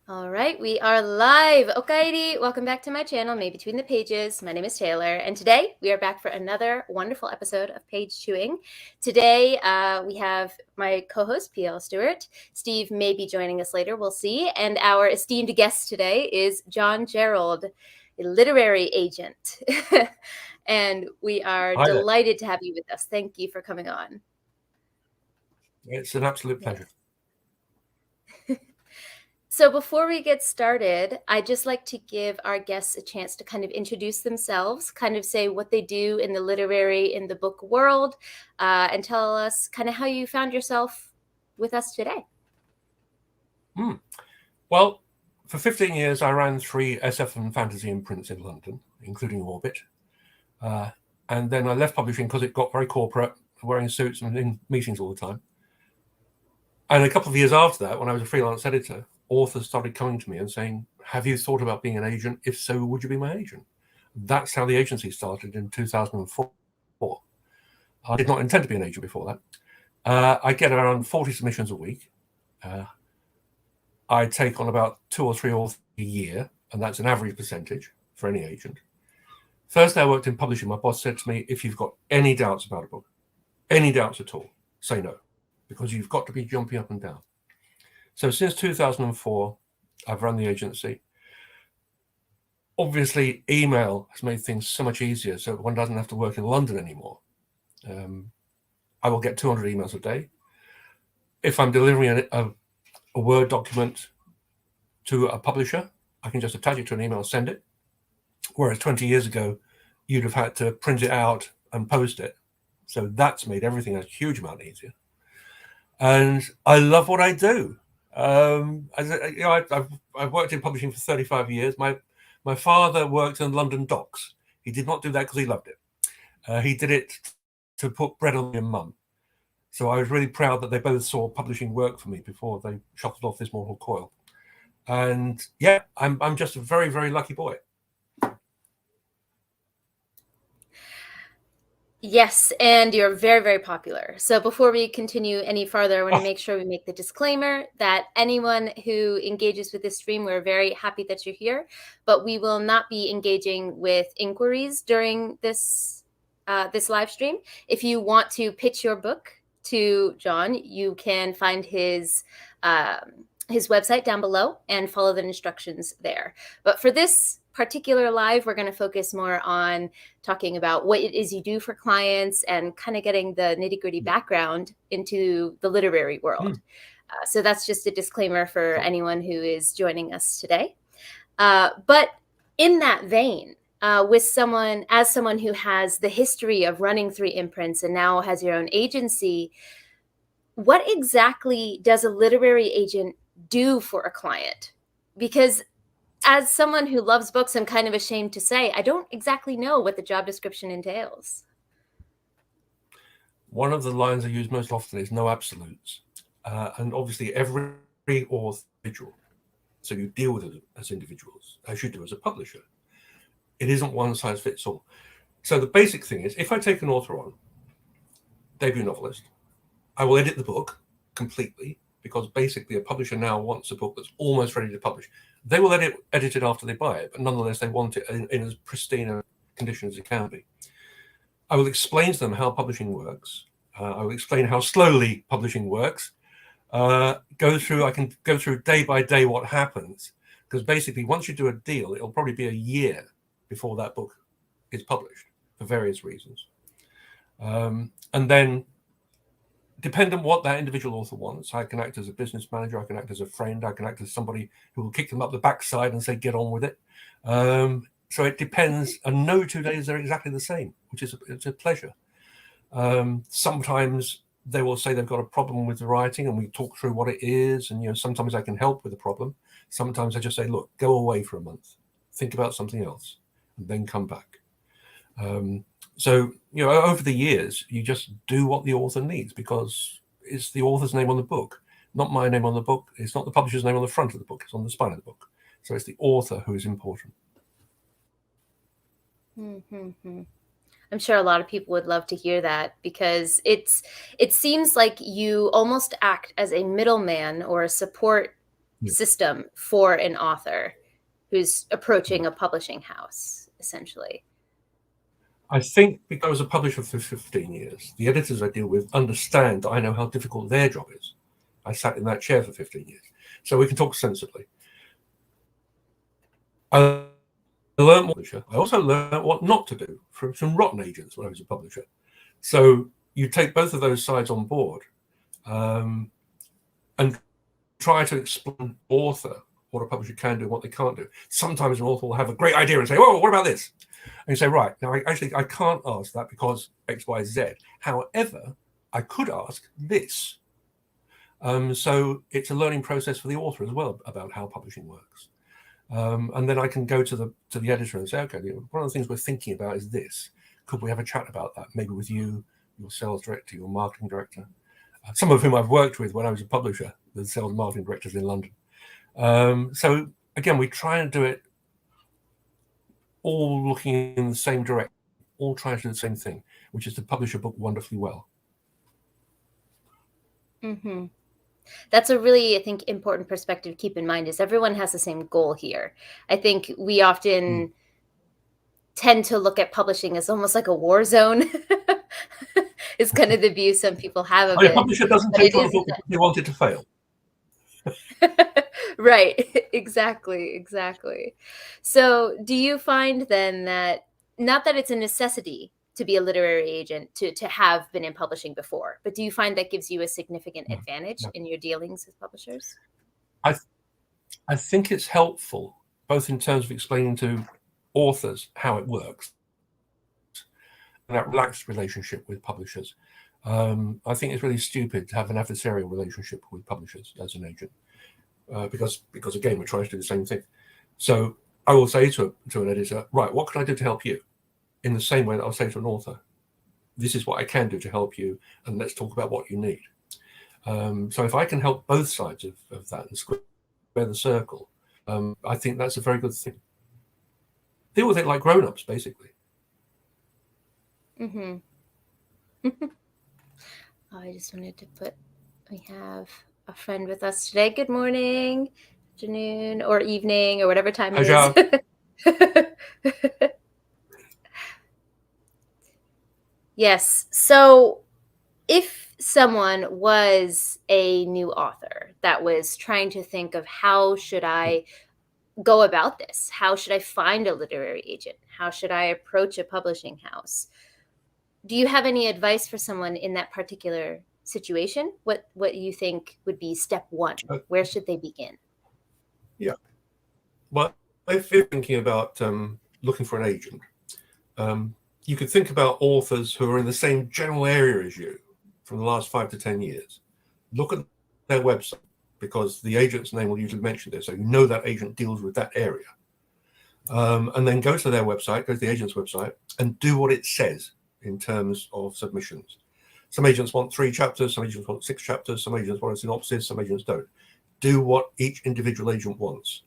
All right, we are live. Okaidi, welcome back to my channel, May Between the Pages. My name is Taylor, and today we are back for another wonderful episode of Page Chewing. Today we have my co-host, PL Stuart. Steve may be joining us later, we'll see. And our esteemed guest today is John Jarrold, a literary agent. And we are Hi there. delighted to have you with us. Thank you for coming on. It's an absolute pleasure. So before we get started, I'd just like to give our guests a chance to kind of introduce themselves, kind of say what they do in the book world, and tell us kind of how you found yourself with us today. Well, for 15 years, I ran 3 SF and fantasy imprints in London, including Orbit. And then I left publishing because it got very corporate, wearing suits and in meetings all the time. And a couple of years after that, when I was a freelance editor, authors started coming to me and saying, have you thought about being an agent? If so, would you be my agent? That's how the agency started in 2004. I did not intend to be an agent before that. I get around 40 submissions a week. I take on about 2 or 3 authors a year, and that's an average percentage for any agent. First day I worked in publishing, my boss said to me, if you've got any doubts about a book, any doubts at all, say no, because you've got to be jumping up and down. So since 2004, I've run the agency. Obviously, email has made things so much easier, so one doesn't have to work in London anymore. I will get 200 emails a day. If I'm delivering a Word document to a publisher, I can just attach it to an email and send it. Whereas 20 years ago, you'd have had to print it out and post it. So that's made everything a huge amount easier. And I love what I do. I've worked in publishing for 35 years. My father worked in London docks. He did not do that because he loved it. He did it to put bread on my mum. So I was really proud that they both saw publishing work for me before they shot off this mortal coil. And yeah, I'm just a very, very lucky boy. Yes, and you're very, very popular. So before we continue any farther, I want to make sure we make the disclaimer that anyone who engages with this stream, we're very happy that you're here, but we will not be engaging with inquiries during this live stream. If you want to pitch your book to John, you can find his website down below and follow the instructions there. But for this particular live, we're going to focus more on talking about what it is you do for clients and kind of getting the nitty-gritty background into the literary world. So that's just a disclaimer for anyone who is joining us today. But in that vein, as someone who has the history of running 3 imprints and now has your own agency, what exactly does a literary agent do for a client? Because as someone who loves books, I'm kind of ashamed to say I don't exactly know what the job description entails. One of the lines I use most often is no absolutes. And obviously every author individual, so you deal with it as individuals, as you do as a publisher. It isn't one size fits all. So the basic thing is, if I take an author on, debut novelist, I will edit the book completely, because basically a publisher now wants a book that's almost ready to publish. They will edit it after they buy it, but nonetheless they want it in as pristine a condition as it can be. I will explain to them how publishing works. I will explain how slowly publishing works. I can go through day by day what happens, because basically once you do a deal, it'll probably be a year before that book is published for various reasons. And then, depending on what that individual author wants, I can act as a business manager, I can act as a friend, I can act as somebody who will kick them up the backside and say, get on with it. So it depends, and no 2 days are exactly the same, which is it's a pleasure. Sometimes they will say they've got a problem with the writing, and we talk through what it is, and sometimes I can help with the problem. Sometimes I just say, look, go away for a month, think about something else, and then come back. So, over the years, you just do what the author needs, because it's the author's name on the book, not my name on the book. It's not the publisher's name on the front of the book. It's on the spine of the book. So it's the author who is important. I'm sure a lot of people would love to hear that, because it seems like you almost act as a middleman or a support system for an author who's approaching a publishing house, essentially? I think because I was a publisher for 15 years, the editors I deal with understand that I know how difficult their job is. I sat in that chair for 15 years. So we can talk sensibly. I learned what I also learned what not to do from some rotten agents when I was a publisher. So you take both of those sides on board and try to explain to author what a publisher can do and what they can't do. Sometimes an author will have a great idea and say, "Oh, what about this?" And you say, "Right, now I can't ask that because X, Y, Z. However, I could ask this." So it's a learning process for the author as well about how publishing works. And then I can go to the editor and say, "Okay, one of the things we're thinking about is this. Could we have a chat about that? Maybe with you, your sales director, your marketing director, some of whom I've worked with when I was a publisher, the sales and marketing directors in London." So again, we try and do it all looking in the same direction, all trying to do the same thing, which is to publish a book wonderfully well. Mm-hmm. That's a really, I think, important perspective to keep in mind, is everyone has the same goal here. I think we often tend to look at publishing as almost like a war zone. It's kind of the view some people have of it. A publisher doesn't take on a book because they want it to fail. Right. Exactly. So do you find then that, not that it's a necessity to be a literary agent to have been in publishing before, but do you find that gives you a significant advantage in your dealings with publishers? I think it's helpful, both in terms of explaining to authors how it works, and that relaxed relationship with publishers. I think it's really stupid to have an adversarial relationship with publishers as an agent, because again, we're trying to do the same thing. So I will say to an editor, "Right, what can I do to help you?" In the same way that I'll say to an author, "This is what I can do to help you, and let's talk about what you need." So if I can help both sides of that and square the circle, I think that's a very good thing. Deal with it like grown-ups, basically. Mm-hmm. I just wanted to put, we have a friend with us today. Good morning, afternoon, or evening, or whatever time it is. Yes. So if someone was a new author that was trying to think of, how should I go about this? How should I find a literary agent? How should I approach a publishing house? Do you have any advice for someone in that particular situation? What you think would be step one? Where should they begin? Yeah. Well, if you're thinking about looking for an agent, you could think about authors who are in the same general area as you from the last 5 to 10 years. Look at their website, because the agent's name will usually mention this, so you know that agent deals with that area. And then go to their website, go to the agent's website, and do what it says in terms of submissions. Some agents want 3 chapters, some agents want 6 chapters, some agents want a synopsis, some agents don't. Do what each individual agent wants,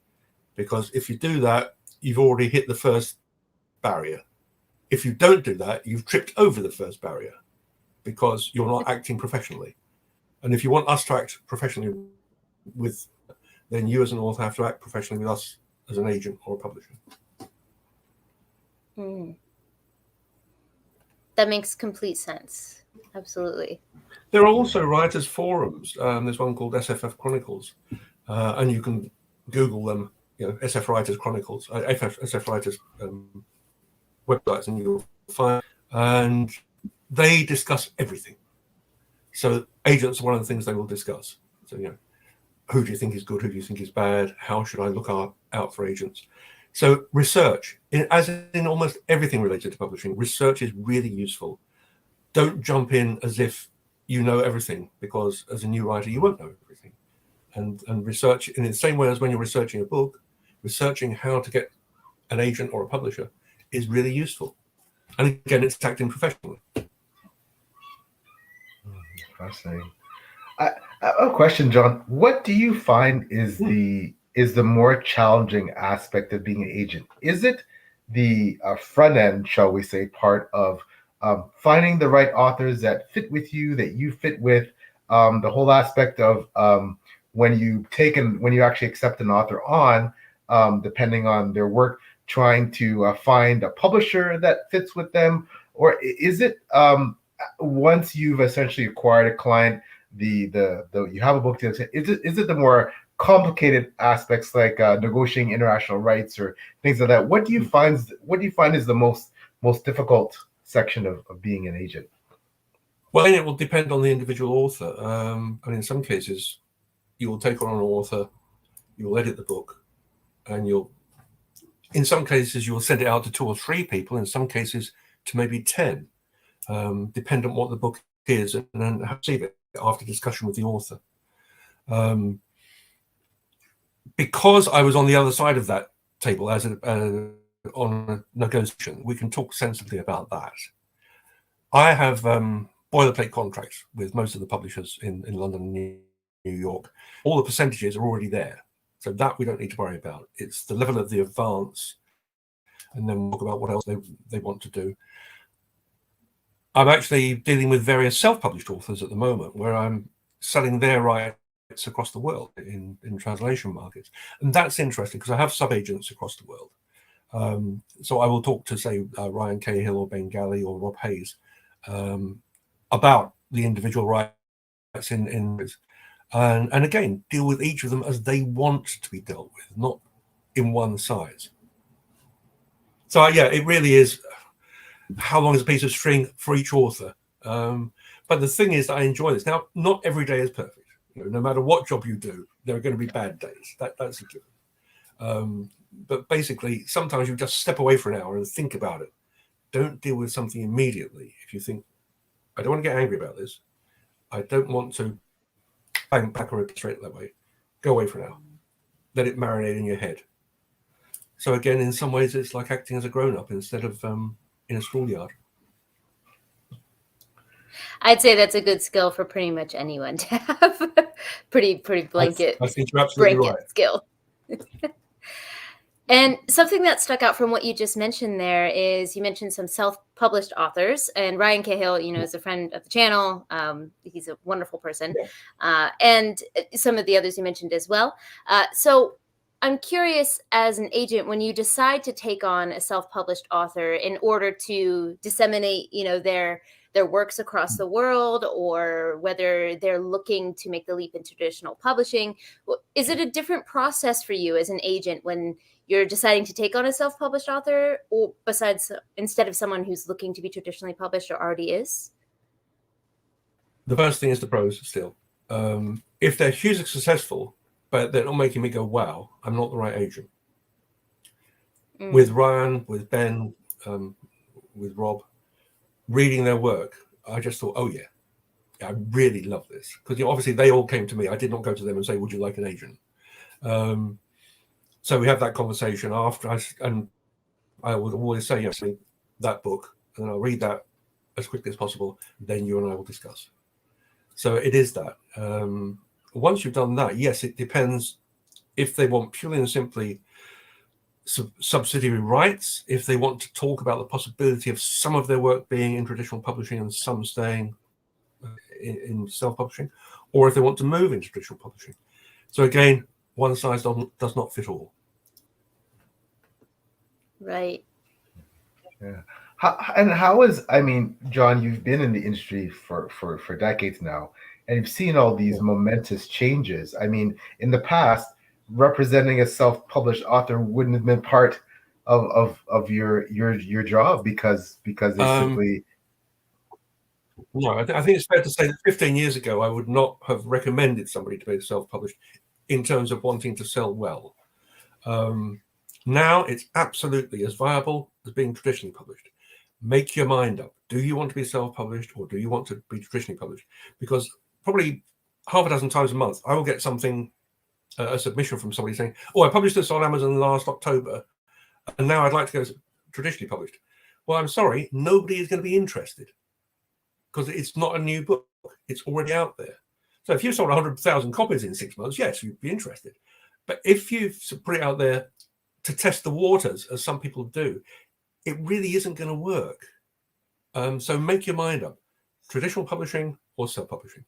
because if you do that, you've already hit the first barrier. If you don't do that, you've tripped over the first barrier, because you're not acting professionally. And if you want us to act professionally with, then you as an author have to act professionally with us as an agent or a publisher. That makes complete sense. Absolutely. There are also writers' forums. There's one called SFF Chronicles, and you can Google them, SF Writers Chronicles, SF Writers websites, and you'll find, and they discuss everything. So agents are one of the things they will discuss. So, who do you think is good? Who do you think is bad? How should I look out for agents? So research, as in almost everything related to publishing, research is really useful. Don't jump in as if you know everything, because as a new writer, you won't know everything. And research in the same way as when you're researching a book, researching how to get an agent or a publisher is really useful. And again, it's acting professionally. Fascinating. I have a question, John. What do you find is the more challenging aspect of being an agent? Is it the front end, shall we say, part of finding the right authors that fit with you, that you fit with, the whole aspect of when you actually accept an author on, depending on their work, trying to find a publisher that fits with them, or is it once you've essentially acquired a client, the you have a book deal, is it the more complicated aspects like negotiating international rights or things like that? What do you find is the most difficult section of being an agent? Well, it will depend on the individual author. And in some cases, you will take on an author, you will edit the book, and in some cases, you will send it out to 2 or 3 people, in some cases to maybe 10, depending on what the book is, and then receive it after discussion with the author. Because I was on the other side of that table on a negotiation, we can talk sensibly about that. I have boilerplate contracts with most of the publishers in London and New York. All the percentages are already there, so that we don't need to worry about. It's the level of the advance, and then we'll talk about what else they want to do. I'm actually dealing with various self-published authors at the moment, where I'm selling their rights across the world in translation markets, and that's interesting because I have sub-agents across the world. So I will talk to, say, Ryan Cahill or Bengali or Rob Hayes about the individual rights and again deal with each of them as they want to be dealt with, not in one size. So yeah, it really is how long is a piece of string for each author. But the thing is that I enjoy this. Now, not every day is perfect. No matter what job you do, there are going to be bad days. That's a given. But basically, sometimes you just step away for an hour and think about it. Don't deal with something immediately. If you think, I don't want to get angry about this, I don't want to bang back or straight that way, go away for an hour. Let it marinate in your head. So again, in some ways, it's like acting as a grown-up instead of in a schoolyard. I'd say that's a good skill for pretty much anyone to have. pretty blanket. I think you're absolutely right. Skill. And something that stuck out from what you just mentioned there is you mentioned some self-published authors, and Ryan Cahill, is a friend of the channel. He's a wonderful person. Yeah. And some of the others you mentioned as well. So I'm curious, as an agent, when you decide to take on a self-published author in order to disseminate, their works across the world, or whether they're looking to make the leap into traditional publishing, is it a different process for you as an agent when you're deciding to take on a self-published author, or instead of someone who's looking to be traditionally published or already is? The first thing is the pros still. If they're hugely successful, but they're not making me go, wow, I'm not the right agent. With Ryan, with Ben, with Rob, reading their work, I just thought, oh yeah, I really love this. Because obviously they all came to me. I did not go to them and say, would you like an agent? So we have that conversation after, and I would always say, yes, that book, and I'll read that as quickly as possible. Then you and I will discuss. So it is that. Once you've done that, yes, it depends if they want purely and simply subsidiary rights, if they want to talk about the possibility of some of their work being in traditional publishing and some staying in self-publishing, or if they want to move into traditional publishing. So again, one size does not fit all. Right. Yeah. How is, John, you've been in the industry for decades now, and you've seen all these momentous changes. In the past, representing a self-published author wouldn't have been part of your job because they simply. No, I think it's fair to say that 15 years ago, I would not have recommended somebody to be self-published in terms of wanting to sell well. Now it's absolutely as viable as being traditionally published. Make your mind up. Do you want to be self-published, or do you want to be traditionally published? Because probably half a dozen times a month, I will get something, a submission from somebody saying, oh, I published this on Amazon last October, and now I'd like to go traditionally published. Well, I'm sorry, nobody is going to be interested because it's not a new book. It's already out there. So if you sold 100,000 copies in 6 months, yes, you'd be interested. But if you put it out there to test the waters, as some people do, it really isn't going to work. So make your mind up: traditional publishing or self-publishing.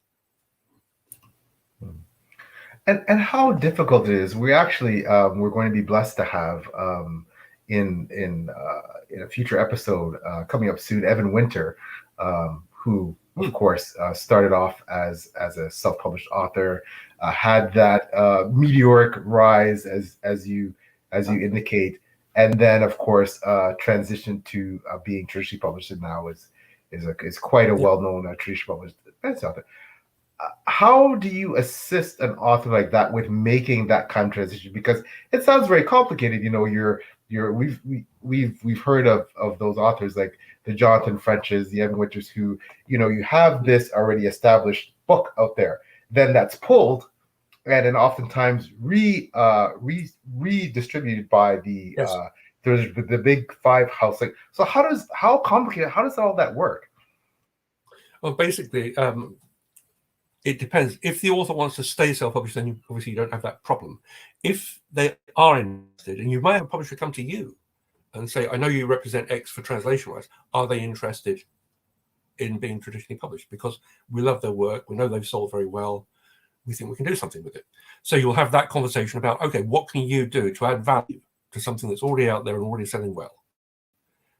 And how difficult it is. We actually we're going to be blessed to have in a future episode coming up soon, Evan Winter, who of course started off as a self-published author, had that meteoric rise as you indicate, and then of course transitioned to being traditionally published, and now is quite a well-known traditionally published author. How do you assist an author like that with making that kind of transition? Because it sounds very complicated. You know, we've heard of those authors like the Jonathan Frenches, the Evan Winters, who, you know, you have this already established book out there, then that's pulled and then oftentimes redistributed by the the big five house. Like, so how complicated? How does all that work? Well, basically, it depends. If the author wants to stay self-published, then obviously you don't have that problem. If they are interested, and you might have a publisher come to you and say, I know you represent X for translation rights. Are they interested in being traditionally published? Because we love their work. We know they've sold very well. We think we can do something with it. So you'll have that conversation about, okay, what can you do to add value to something that's already out there and already selling well?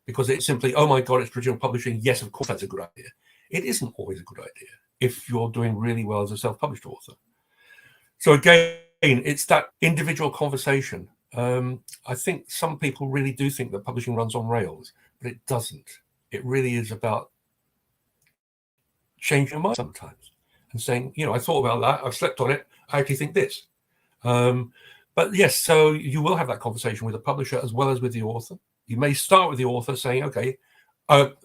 Because it's simply, oh my God, it's traditional publishing. Yes, of course, that's a good idea. It isn't always a good idea if you're doing really well as a self-published author. So again, it's that individual conversation. I think some people really do think that publishing runs on rails, but it doesn't. It really is about changing your mind sometimes and saying, you know, I thought about that, I've slept on it, I actually think this. But yes, so you will have that conversation with the publisher as well as with the author. You may start with the author saying, okay,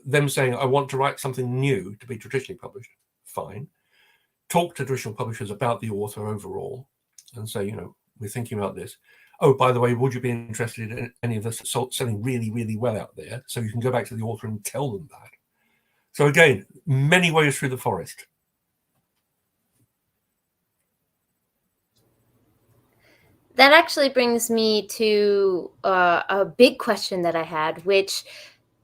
them saying, I want to write something new to be traditionally published. Fine. Talk to traditional publishers about the author overall and say, you know, we're thinking about this. Oh, by the way, would you be interested in any of this selling really, really well out there? So you can go back to the author and tell them that. So again, many ways through the forest. That actually brings me to a big question that I had, which,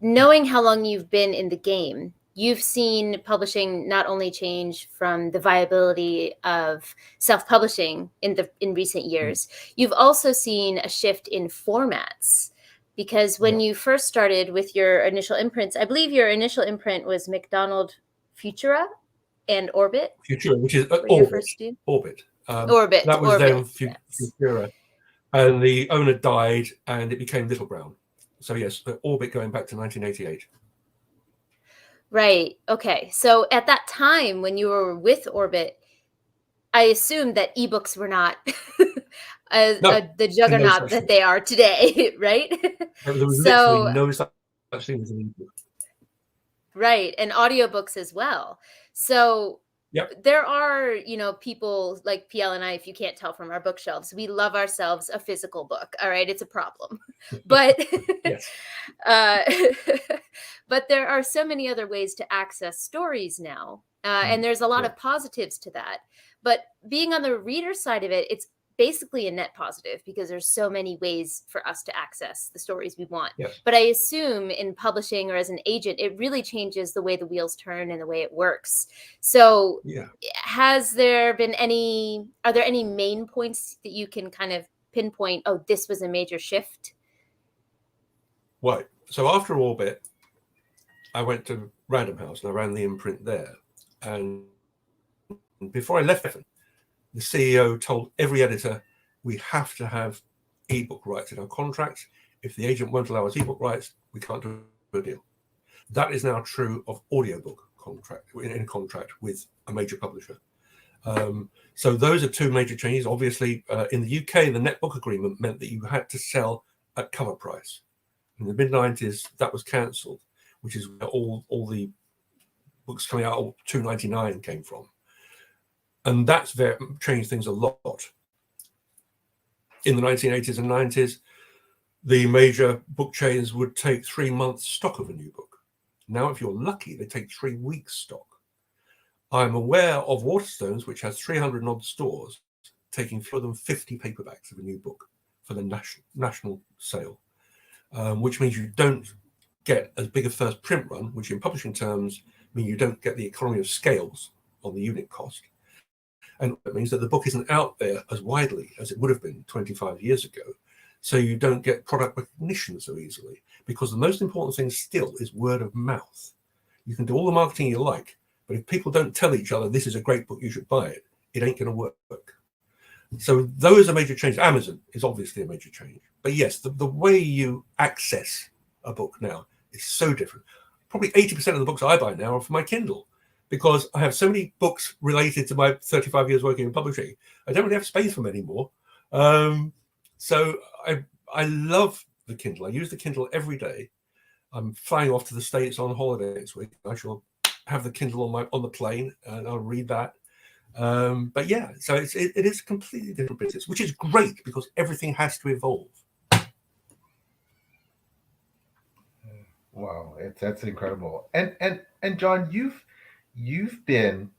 knowing how long you've been in the game, you've seen publishing not only change from the viability of self-publishing in recent years, you've also seen a shift in formats. Because when you first started with your initial imprints, I believe your initial imprint was McDonald Futura and Orbit. Futura, which is Orbit. Orbit. That was then Yes. Futura. And the owner died and it became Little Brown. So yes, Orbit going back to 1988. Right. Okay. So at that time when you were with Orbit, I assumed that ebooks were not the juggernaut that they are today, right? There was literally no such thing as an ebook. Right. And audiobooks as well. So there are, you know, people like PL and I, if you can't tell from our bookshelves, we love ourselves a physical book. All right. It's a problem. But but there are so many other ways to access stories now. And there's a lot of positives to that. But being on the reader side of it, it's basically a net positive because there's so many ways for us to access the stories we want. But I assume in publishing or as an agent, it really changes the way the wheels turn and the way it works. So are there any main points that you can kind of pinpoint, oh, this was a major shift? Right. So after Orbit, I went to Random House and I ran the imprint there. And before I left, the CEO told every editor, we have to have ebook rights in our contracts. If the agent won't allow us ebook rights, we can't do a deal. That is now true of audiobook contract with a major publisher. So those are two major changes. Obviously, in the UK, the netbook agreement meant that you had to sell at cover price. In the mid-90s, that was cancelled, which is where all the books coming out, $2.99 came from. And that's changed things a lot. In the 1980s and 90s, the major book chains would take 3 months stock of a new book. Now, if you're lucky, they take 3 weeks stock. I'm aware of Waterstones, which has 300 odd stores, taking fewer than 50 paperbacks of a new book for the national sale, which means you don't get as big a first print run, which in publishing terms mean you don't get the economy of scales on the unit cost. And it means that the book isn't out there as widely as it would have been 25 years ago. So you don't get product recognition so easily, because the most important thing still is word of mouth. You can do all the marketing you like, but if people don't tell each other, this is a great book, you should buy it, it ain't going to work. So those are major changes. Amazon is obviously a major change. But yes, the way you access a book now is so different. Probably 80% of the books I buy now are for my Kindle, because I have so many books related to my 35 years working in publishing. I don't really have space for them anymore. So I love the Kindle. I use the Kindle every day. I'm flying off to the States on holiday next week. I shall have the Kindle on the plane, and I'll read that. But yeah, so it is a completely different business, which is great because everything has to evolve. Wow, that's incredible. And John, you've been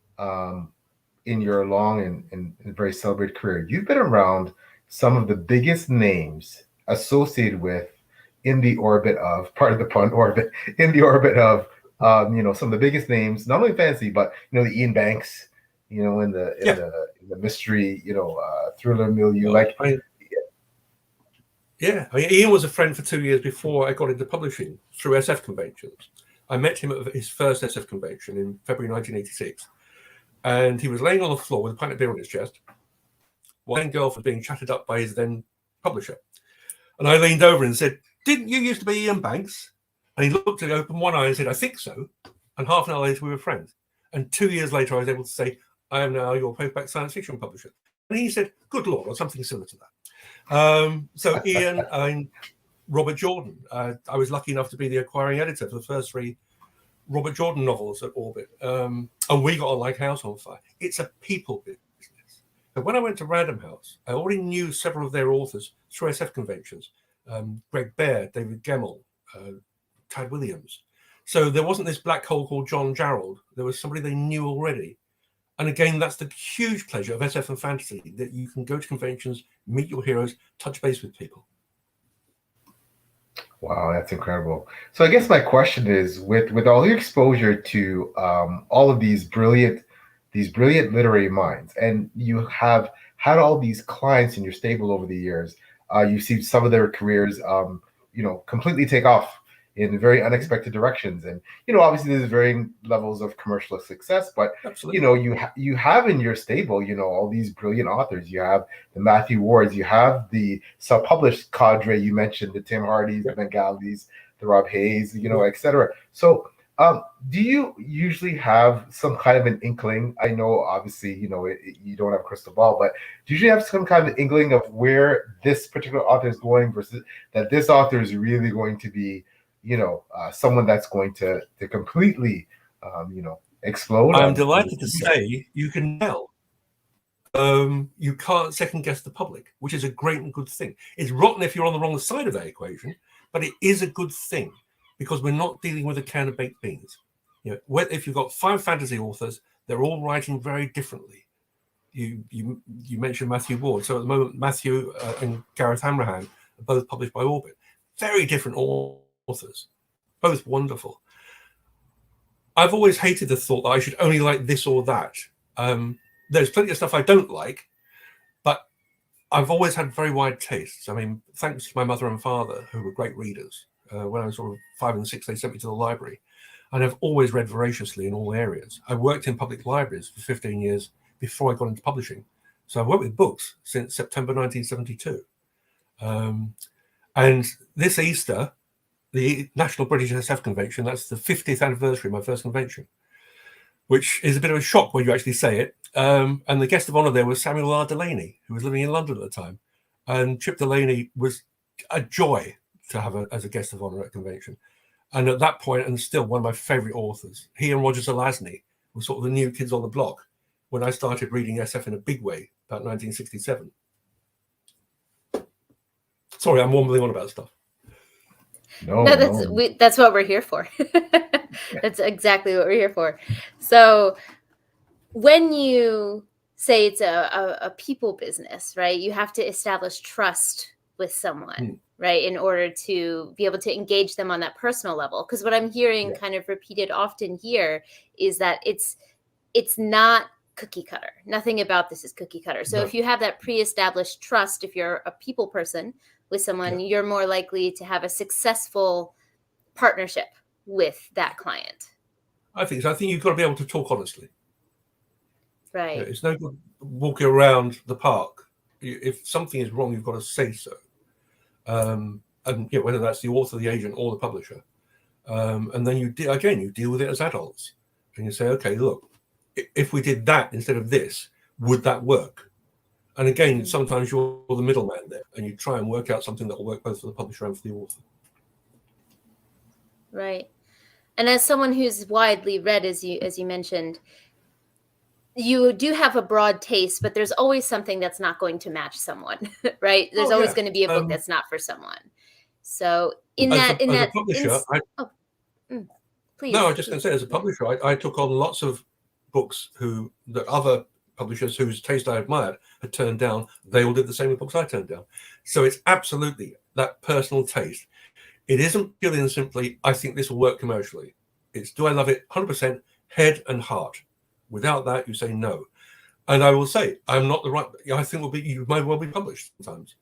in your long and very celebrated career, you've been around some of the biggest names associated with, in the orbit of, part of the pun, orbit, in the orbit of some of the biggest names, not only fantasy, but the Ian Banks, in the mystery, thriller milieu. Ian was a friend for 2 years before I got into publishing through SF conventions. I met him at his first SF convention in February 1986, and he was laying on the floor with a pint of beer on his chest, while his girl was being chatted up by his then publisher. And I leaned over and said, "Didn't you used to be Ian Banks?" And he looked at me, opened one eye and said, "I think so." And half an hour later, we were friends. And 2 years later, I was able to say, "I am now your paperback science fiction publisher." And he said, "Good Lord," or something similar to that. So Ian and Robert Jordan, I was lucky enough to be the acquiring editor for the first 3 Robert Jordan novels at Orbit. And we got on like house on fire. It's a people business. But when I went to Random House, I already knew several of their authors through SF conventions. Greg Bear, David Gemmell, Tad Williams. So there wasn't this black hole called John Jarrold. There was somebody they knew already. And again, that's the huge pleasure of SF and fantasy, that you can go to conventions, meet your heroes, touch base with people. Wow, that's incredible. So I guess my question is, with all your exposure to all of these brilliant literary minds, and you have had all these clients in your stable over the years, you've seen some of their careers, completely take off in very unexpected directions. And obviously there's varying levels of commercial success, but Absolutely. you have in your stable all these brilliant authors. You have the Matthew Wards, you have the self-published cadre you mentioned, the Tim Hardys, the Benghalis, the Rob Hayes, etc. So do you usually have some kind of an inkling? I know obviously you don't have a crystal ball, but do you usually have some kind of inkling of where this particular author is going, versus that this author is really going to be someone that's going to completely, explode? I'm delighted to say you can tell. You can't second guess the public, which is a great and good thing. It's rotten if you're on the wrong side of that equation, but it is a good thing because we're not dealing with a can of baked beans. If you've got 5 fantasy authors, they're all writing very differently. You mentioned Matthew Ward. So at the moment, Matthew and Gareth Hanrahan are both published by Orbit. Very different authors, both wonderful. I've always hated the thought that I should only like this or that. There's plenty of stuff I don't like, but I've always had very wide tastes. I mean, thanks to my mother and father, who were great readers. When I was sort of 5 and 6, they sent me to the library, and I've always read voraciously in all areas. I worked in public libraries for 15 years before I got into publishing. So I've worked with books since September 1972. And this Easter, the National British SF Convention, that's the 50th anniversary of my first convention, which is a bit of a shock when you actually say it. And the guest of honor there was Samuel R. Delaney, who was living in London at the time. And Chip Delaney was a joy to have as a guest of honor at a convention. And at that point, and still one of my favorite authors, he and Roger Zelazny were sort of the new kids on the block when I started reading SF in a big way, about 1967. Sorry, I'm wambling on about stuff. No, that's what we're here for. That's exactly what we're here for. So when you say it's a people business, right, you have to establish trust with someone, right, in order to be able to engage them on that personal level. Because what I'm hearing kind of repeated often here is that it's not cookie cutter. Nothing about this is cookie cutter. So No. if you have that pre-established trust, if you're a people person with someone, you're more likely to have a successful partnership with that client. I think so. I think you've got to be able to talk honestly. Right. It's no good walking around the park. If something is wrong, you've got to say so. And whether that's the author, the agent, or the publisher. And then you deal with it as adults. And you say, okay, look, if we did that instead of this, would that work? And again, sometimes you're the middleman there, and you try and work out something that will work both for the publisher and for the author. Right. And as someone who's widely read, as you mentioned, you do have a broad taste, but there's always something that's not going to match someone, right? There's always going to be a book that's not for someone. So as a publisher, please. No, I was just going to say, as a publisher, I took on lots of books that other publishers whose taste I admired had turned down. They all did the same with books I turned down. So it's absolutely that personal taste. It isn't purely and simply, I think this will work commercially. It's, do I love it 100% head and heart? Without that, you say no. And I will say, I'm not the right, I think you might well be published sometimes,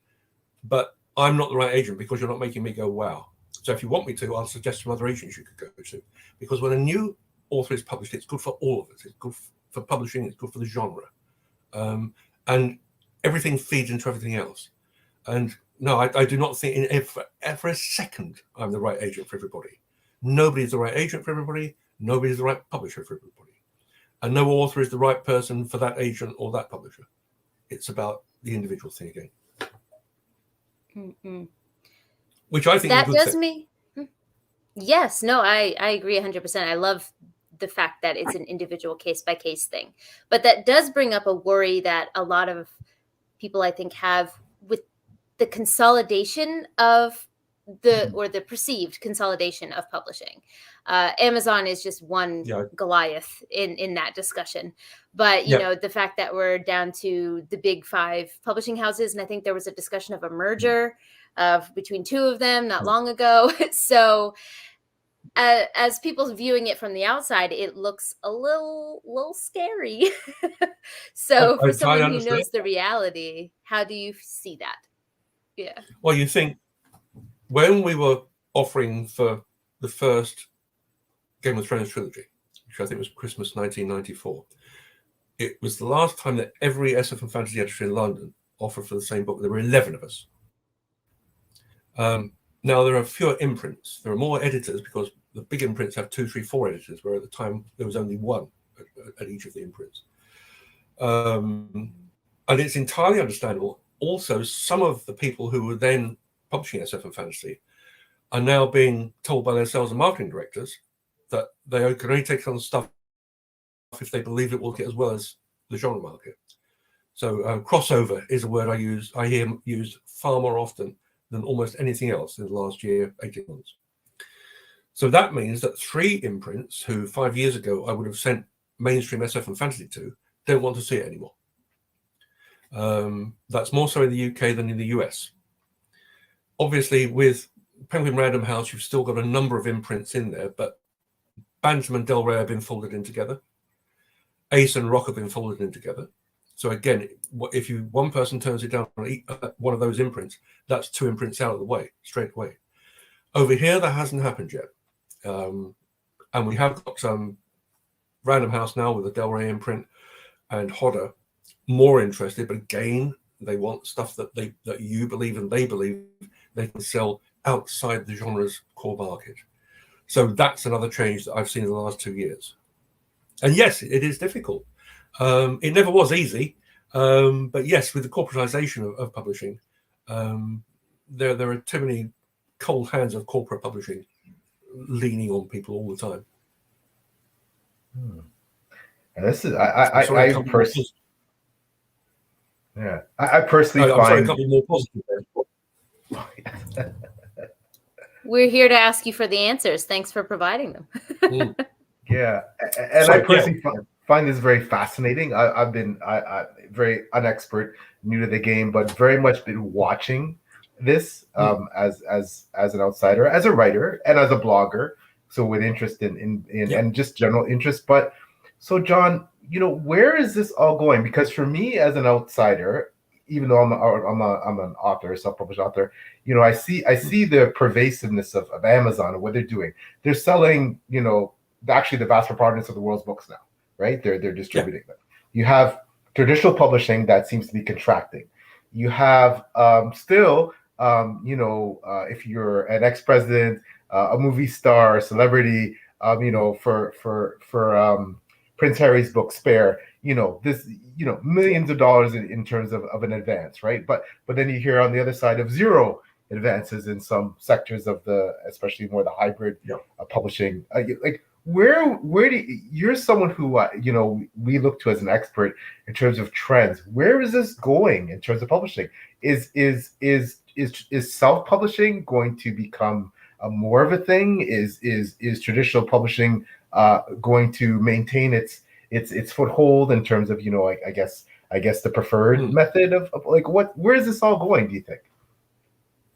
but I'm not the right agent because you're not making me go, wow. So if you want me to, I'll suggest some other agents you could go to. Because when a new author is published, it's good for all of us. It's good for publishing, it's good for the genre. And everything feeds into everything else. And no, I do not think for a second I'm the right agent for everybody. Nobody's the right agent for everybody. Nobody's the right publisher for everybody. And no author is the right person for that agent or that publisher. It's about the individual thing again. Mm-mm. Which I think that does me. Yes, no, I agree 100%. I love the fact that it's an individual case by case thing, but that does bring up a worry that a lot of people, I think, have with the consolidation of the perceived consolidation of publishing. Amazon is just one Goliath in that discussion, but you know, the fact that we're down to the big 5 publishing houses, and I think there was a discussion of a merger between 2 of them not long ago. So as people viewing it from the outside, it looks a little scary. So for someone who knows the reality, how do you see that? Yeah. Well, you think when we were offering for the first Game of Thrones trilogy, which I think was Christmas 1994, it was the last time that every SF and fantasy editor in London offered for the same book. There were 11 of us. Now there are fewer imprints. There are more editors because the big imprints have 2, 3, 4 editors, where at the time there was only 1 at each of the imprints. And it's entirely understandable. Also, some of the people who were then publishing SF and fantasy are now being told by their sales and marketing directors that they can only take on stuff if they believe it will get as well as the genre market. So crossover is a word I hear used far more often than almost anything else in the last year, 18 months. So that means that 3 imprints who 5 years ago I would have sent mainstream SF and fantasy to don't want to see it anymore. That's more so in the UK than in the US. Obviously, with Penguin Random House, you've still got a number of imprints in there, but Bantam and Del Rey have been folded in together. Ace and Rock have been folded in together. So again, if one person turns it down on one of those imprints, that's 2 imprints out of the way, straight away. Over here, that hasn't happened yet. And we have got some Random House now with a Del Rey imprint and Hodder more interested, but again, they want stuff that you believe and they believe they can sell outside the genre's core market. So that's another change that I've seen in the last 2 years. And yes, it is difficult. It never was easy, but yes, with the corporatization of publishing, there are too many cold hands of corporate publishing leaning on people all the time. And this is I personally I'm sorry, a couple more positive there. We're here to ask you for the answers. Thanks for providing them. Yeah, and I personally find this very fascinating. I've been very unexpert, new to the game, but very much been watching this as an outsider, as a writer, and as a blogger. So with interest in and just general interest. But so John, where is this all going? Because for me as an outsider, even though I'm an author, a self-published author, I see the pervasiveness of Amazon and what they're doing. They're selling, actually the vast preponderance of the world's books now, right? They're distributing them. You have traditional publishing that seems to be contracting. You have still, if you're an ex-president, a movie star, a celebrity, for Prince Harry's book Spare, this, millions of dollars in terms of an advance, right? But then you hear on the other side of zero advances in some sectors of especially more the hybrid publishing. Like where do you're someone who we look to as an expert in terms of trends. Where is this going in terms of publishing? Is self-publishing going to become more of a thing? Is traditional publishing going to maintain its foothold in terms of I guess the preferred method of like where is this all going, do you think?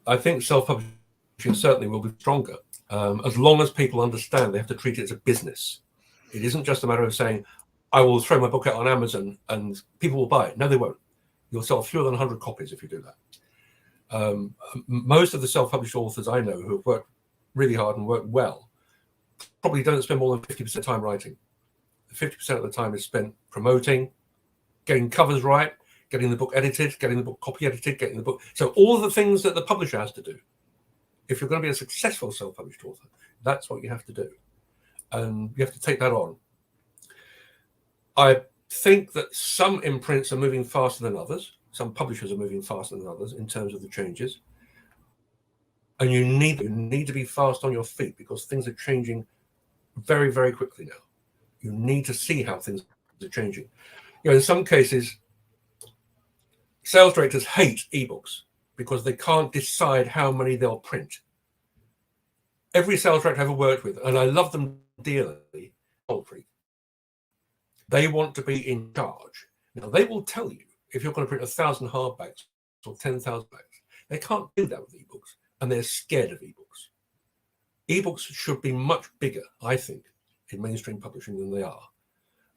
I think self-publishing certainly will be stronger, as long as people understand they have to treat it as a business. It isn't just a matter of saying, I will throw my book out on Amazon and people will buy it. No, they won't. You'll sell fewer than 100 copies if you do that. Most of the self-published authors I know who have worked really hard and worked well probably don't spend more than 50% of time writing. 50% of the time is spent promoting, getting covers right, getting the book edited, getting the book copy edited, getting the book. So all of the things that the publisher has to do. If you're going to be a successful self-published author, that's what you have to do. And you have to take that on. I think that some imprints are moving faster than others. Some publishers are moving faster than others in terms of the changes. And you need to be fast on your feet because things are changing very, very quickly now. You need to see how things are changing. In some cases, sales directors hate ebooks because they can't decide how many they'll print. Every sales director I've ever worked with, and I love them dearly, they want to be in charge. Now, they will tell you if you're going to print 1,000 hardbacks or 10,000 backs. They can't do that with ebooks, and they're scared of ebooks. Ebooks should be much bigger, I think, in mainstream publishing than they are.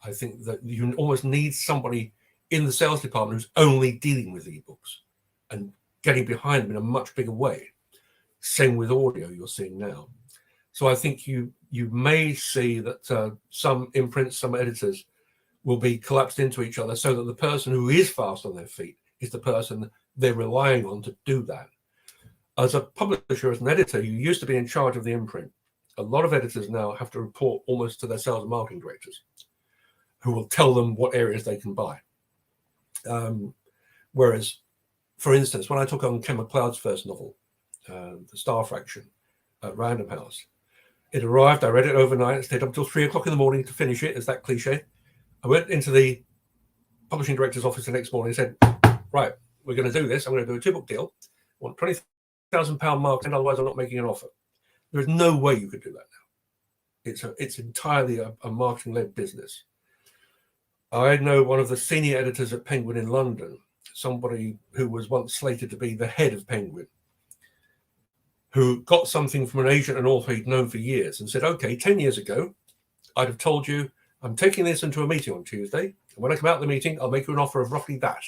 I think that you almost need somebody in the sales department who's only dealing with ebooks and getting behind them in a much bigger way. Same with audio you're seeing now. So I think you may see that some imprints, some editors will be collapsed into each other so that the person who is fast on their feet is the person they're relying on to do that. As a publisher, as an editor, you used to be in charge of the imprint. A lot of editors now have to report almost to their sales and marketing directors who will tell them what areas they can buy. Whereas, for instance, when I took on Ken McLeod's first novel, The Star Fraction, at Random House, it arrived, I read it overnight, stayed up until 3 o'clock in the morning to finish it, is that cliche. I went into the publishing director's office the next morning and said, right, we're going to do this. I'm going to do a 2-book deal. I want £20,000 mark, and otherwise I'm not making an offer. There is no way you could do that now. It's entirely a marketing-led business. I know one of the senior editors at Penguin in London, somebody who was once slated to be the head of Penguin, who got something from an agent and author he'd known for years and said, okay, 10 years ago, I'd have told you, I'm taking this into a meeting on Tuesday. And when I come out of the meeting, I'll make you an offer of roughly that.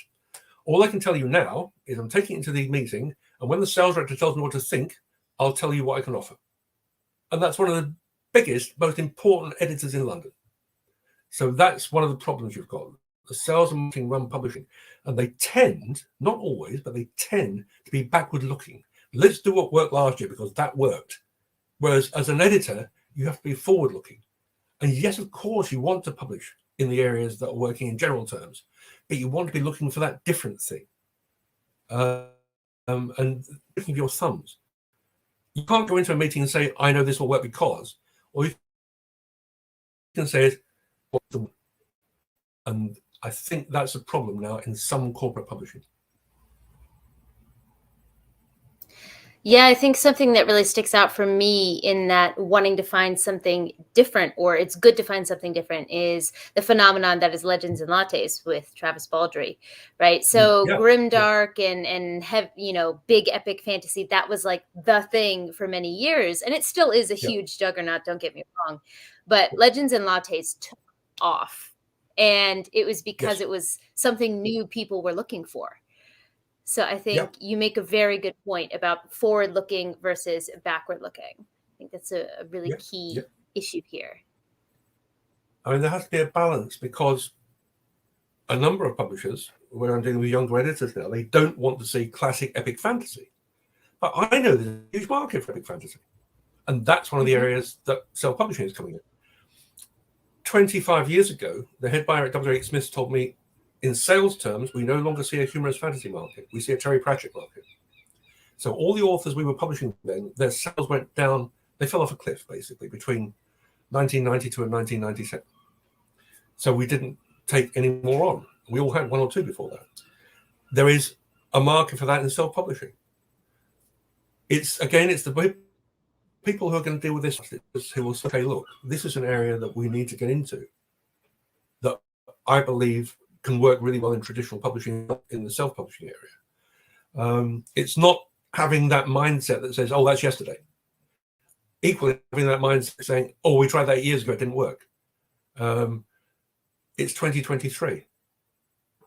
All I can tell you now is I'm taking it into the meeting. And when the sales director tells me what to think, I'll tell you what I can offer. And that's one of the biggest, most important editors in London. So that's one of the problems you've got. The sales and marketing run publishing. And they tend, not always, but they tend to be backward looking. Let's do what worked last year because that worked. Whereas as an editor, you have to be forward looking. And yes, of course, you want to publish in the areas that are working in general terms, but you want to be looking for that different thing. And looking for your thumbs. You can't go into a meeting and say, I know this will work because, or you can say, and I think that's a problem now in some corporate publishing. Yeah, I think something that really sticks out for me in that wanting to find something different, or it's good to find something different, is the phenomenon that is Legends and Lattes with Travis Baldree, right? So grimdark and have, big epic fantasy, that was like the thing for many years, and it still is a huge juggernaut, don't get me wrong. But Legends and Lattes took off And it was because Yes. it was something new people were looking for. So I think Yep. you make a very good point about forward looking versus backward looking. I think that's a really Yep. key Yep. issue here. I mean, there has to be a balance, because a number of publishers, when I'm dealing with younger editors now, they don't want to see classic epic fantasy. But I know there's a huge market for epic fantasy. And that's one of the areas that self-publishing is coming in. 25 years ago, the head buyer at W.H. Smith told me, in sales terms, we no longer see a humorous fantasy market. We see a Terry Pratchett market. So all the authors we were publishing then, their sales went down. They fell off a cliff, basically, between 1992 and 1997. So we didn't take any more on. We all had one or two before that. There is a market for that in self-publishing. It's the people who are going to deal with this, who will say, okay, look, this is an area that we need to get into, that I believe can work really well in traditional publishing, in the self-publishing area. It's not having that mindset that says, oh, that's yesterday. Equally, having that mindset saying, oh, we tried that 8 years ago, it didn't work. It's 2023.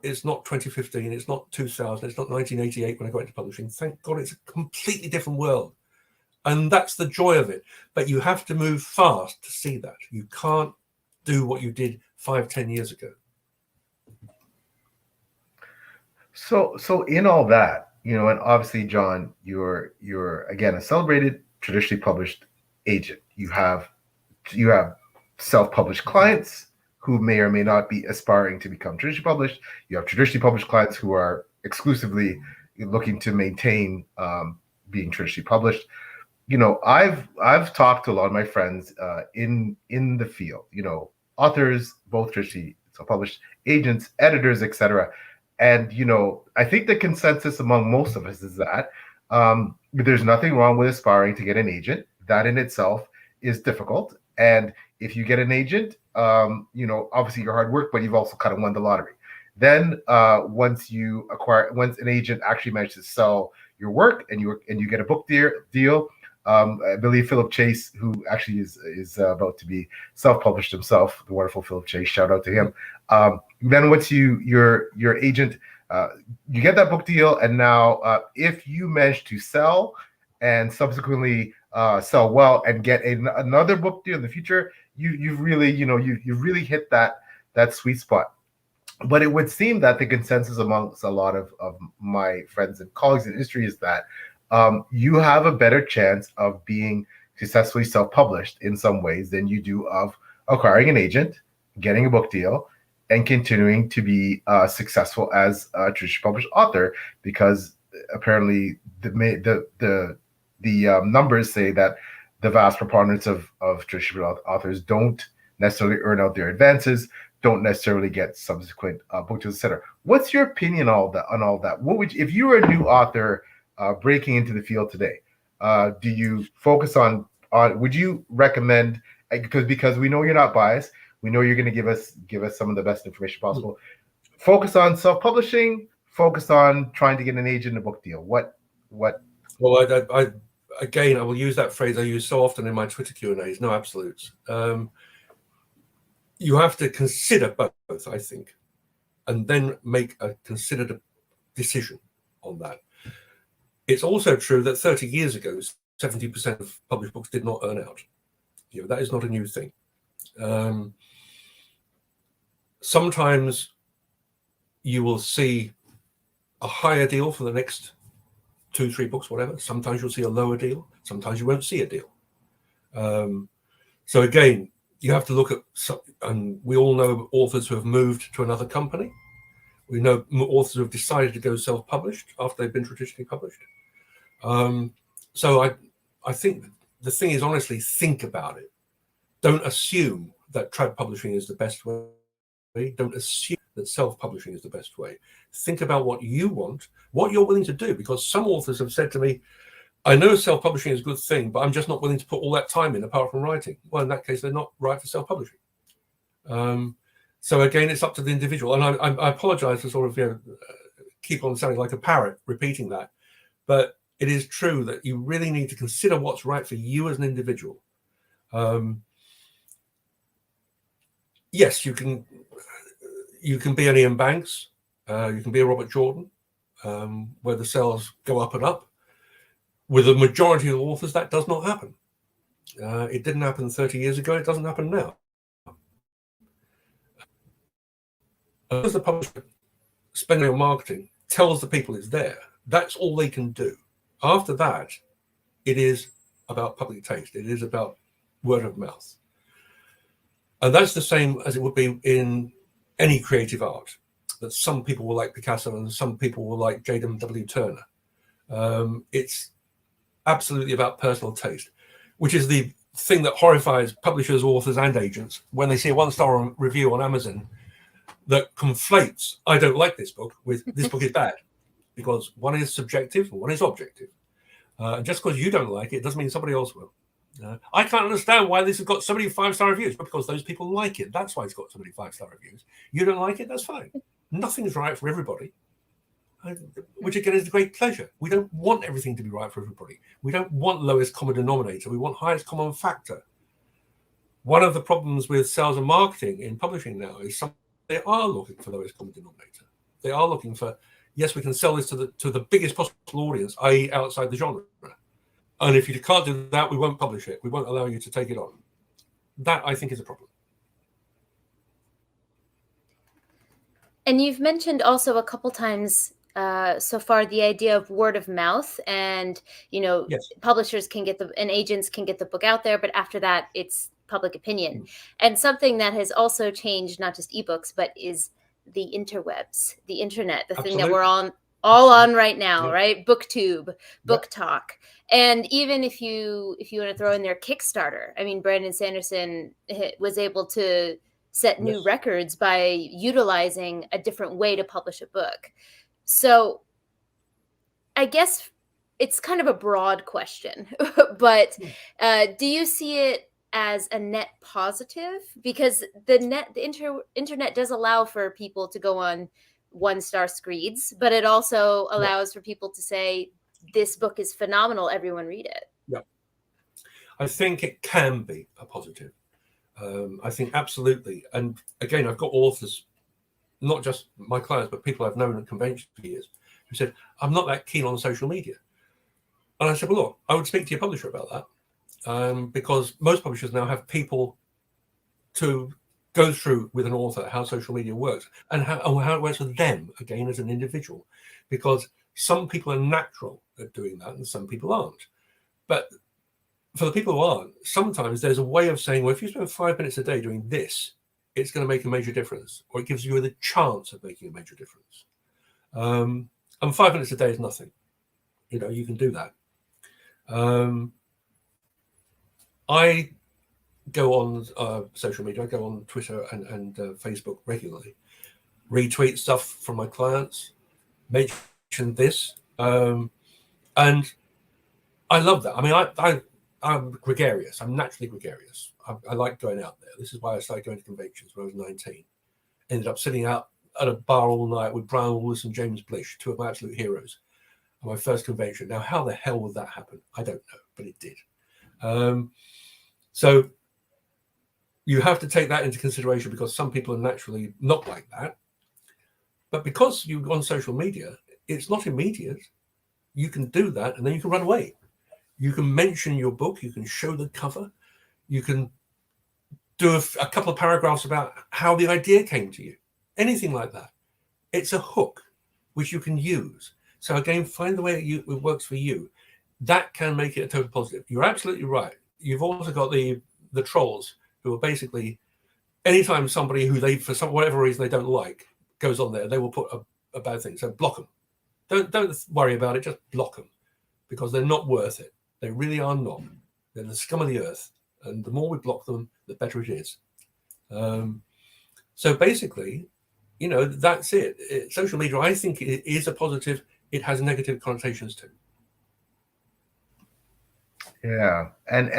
It's not 2015. It's not 2000. It's not 1988 when I got into publishing. Thank God, it's a completely different world. And that's the joy of it. But you have to move fast to see that. You can't do what you did 5-10 years ago. So in all that, and obviously, John, you're again a celebrated, traditionally published agent. You have self-published clients who may or may not be aspiring to become traditionally published. You have traditionally published clients who are exclusively looking to maintain being traditionally published. I've talked to a lot of my friends in the field, authors, both traditionally published, agents, editors, etc. And I think the consensus among most of us is that there's nothing wrong with aspiring to get an agent. That in itself is difficult. And if you get an agent, obviously your hard work, but you've also kind of won the lottery. Then once an agent actually manages to sell your work and you get a book deal, I believe Philip Chase, who actually is about to be self-published himself, the wonderful Philip Chase, shout out to him. Then once your agent, you get that book deal, and now if you manage to sell and subsequently sell well and get another book deal in the future, you've really you've really hit that sweet spot. But it would seem that the consensus amongst a lot of my friends and colleagues in the industry is that you have a better chance of being successfully self-published in some ways than you do of acquiring an agent, getting a book deal, and continuing to be successful as a traditionally published author, because apparently the numbers say that the vast preponderance of traditional authors don't necessarily earn out their advances, don't necessarily get subsequent book deals, etc. What's your opinion on all that? What would if you were a new author breaking into the field today? Do you focus on would you recommend, because we know you're not biased, we know you're going to give us some of the best information possible. Focus on self-publishing, focus on trying to get an agent and a book deal. What? Well, I will use that phrase I use so often in my Twitter Q&As, no absolutes. You have to consider both, I think, and then make a considered decision on that. It's also true that 30 years ago, 70% of published books did not earn out. That is not a new thing. Sometimes you will see a higher deal for the next 2-3 books, whatever. Sometimes you'll see a lower deal. Sometimes you won't see a deal. So again, you have to look at, and we all know authors who have moved to another company. We know authors who have decided to go self-published after they've been traditionally published. So I think the thing is, honestly, think about it. Don't assume that trad publishing is the best way. Don't assume that self-publishing is the best way. Think about what you want, what you're willing to do, because some authors have said to me, I know self-publishing is a good thing, but I'm just not willing to put all that time in apart from writing. Well, in that case, they're not right for self-publishing. So again, it's up to the individual. And I apologize for sort of keep on sounding like a parrot repeating that, but it is true that you really need to consider what's right for you as an individual. Yes, you can. you can be an Ian Banks, you can be a Robert Jordan, where the sales go up and up. With the majority of authors, that does not happen. It didn't happen 30 years ago. It doesn't happen now. As the publisher spending on marketing tells the people it's there, that's all they can do. After that, it is about public taste. It is about word of mouth. And that's the same as it would be in any creative art, that some people will like Picasso and some people will like J.W. Turner. It's absolutely about personal taste, which is the thing that horrifies publishers, authors, and agents when they see a one-star review on Amazon that conflates, I don't like this book, with this book is bad, because one is subjective and one is objective. Just because you don't like it doesn't mean somebody else will. I can't understand why this has got so many 5-star reviews, but because those people like it. That's why it's got so many 5-star reviews. You don't like it, that's fine. Nothing's right for everybody, which again is a great pleasure. We don't want everything to be right for everybody. We don't want lowest common denominator. We want highest common factor. One of the problems with sales and marketing in publishing now is they are looking for lowest common denominator. They are looking for, yes, we can sell this to the biggest possible audience, i.e. outside the genre. And if you can't do that, we won't publish it. We won't allow you to take it on. That, I think, is a problem. And you've mentioned also a couple times so far the idea of word of mouth, and yes. Publishers can get and agents can get the book out there, but after that, it's public opinion. And something that has also changed, not just ebooks, but is the interwebs, the internet, the Absolutely. thing that we're all on right now, right? BookTube, Book Talk. And even if you want to throw in their Kickstarter, I mean, Brandon Sanderson was able to set new records by utilizing a different way to publish a book. So I guess it's kind of a broad question, but do you see it as a net positive? Because the internet does allow for people to go on 1-star screeds, but it also allows for people to say, this book is phenomenal, everyone read it. Yeah, I think it can be a positive. I think absolutely. And again, I've got authors, not just my clients, but people I've known at conventions for years, who said, I'm not that keen on social media. And I said, well, look, I would speak to your publisher about that, because most publishers now have people to go through with an author how social media works and how it works for them, again, as an individual, because some people are natural at doing that and some people aren't. But for the people who aren't, sometimes there's a way of saying, well, if you spend 5 minutes a day doing this, it's going to make a major difference, or it gives you the chance of making a major difference. And 5 minutes a day is nothing. You can do that. I go on social media. I go on Twitter and Facebook regularly, retweet stuff from my clients, mention this, and I love that. I mean, I'm gregarious. I'm naturally gregarious. I like going out there. This is why I started going to conventions when I was 19. Ended up sitting out at a bar all night with Brian Wallace and James Blish, two of my absolute heroes, at my first convention. Now, how the hell would that happen? I don't know, but it did. So you have to take that into consideration, because some people are naturally not like that. But because you're on social media, it's not immediate. You can do that and then you can run away. You can mention your book. You can show the cover. You can do a couple of paragraphs about how the idea came to you. Anything like that. It's a hook which you can use. So again, find the way it works for you. That can make it a total positive. You're absolutely right. You've also got the trolls, who are basically, anytime somebody who for whatever reason they don't like goes on there, they will put a bad thing. So block them. Don't worry about it. Just block them, because they're not worth it. They really are not. They're the scum of the earth, and the more we block them, the better it is. So basically, that's it. Social media, I think, it is a positive. It has negative connotations too. Yeah, and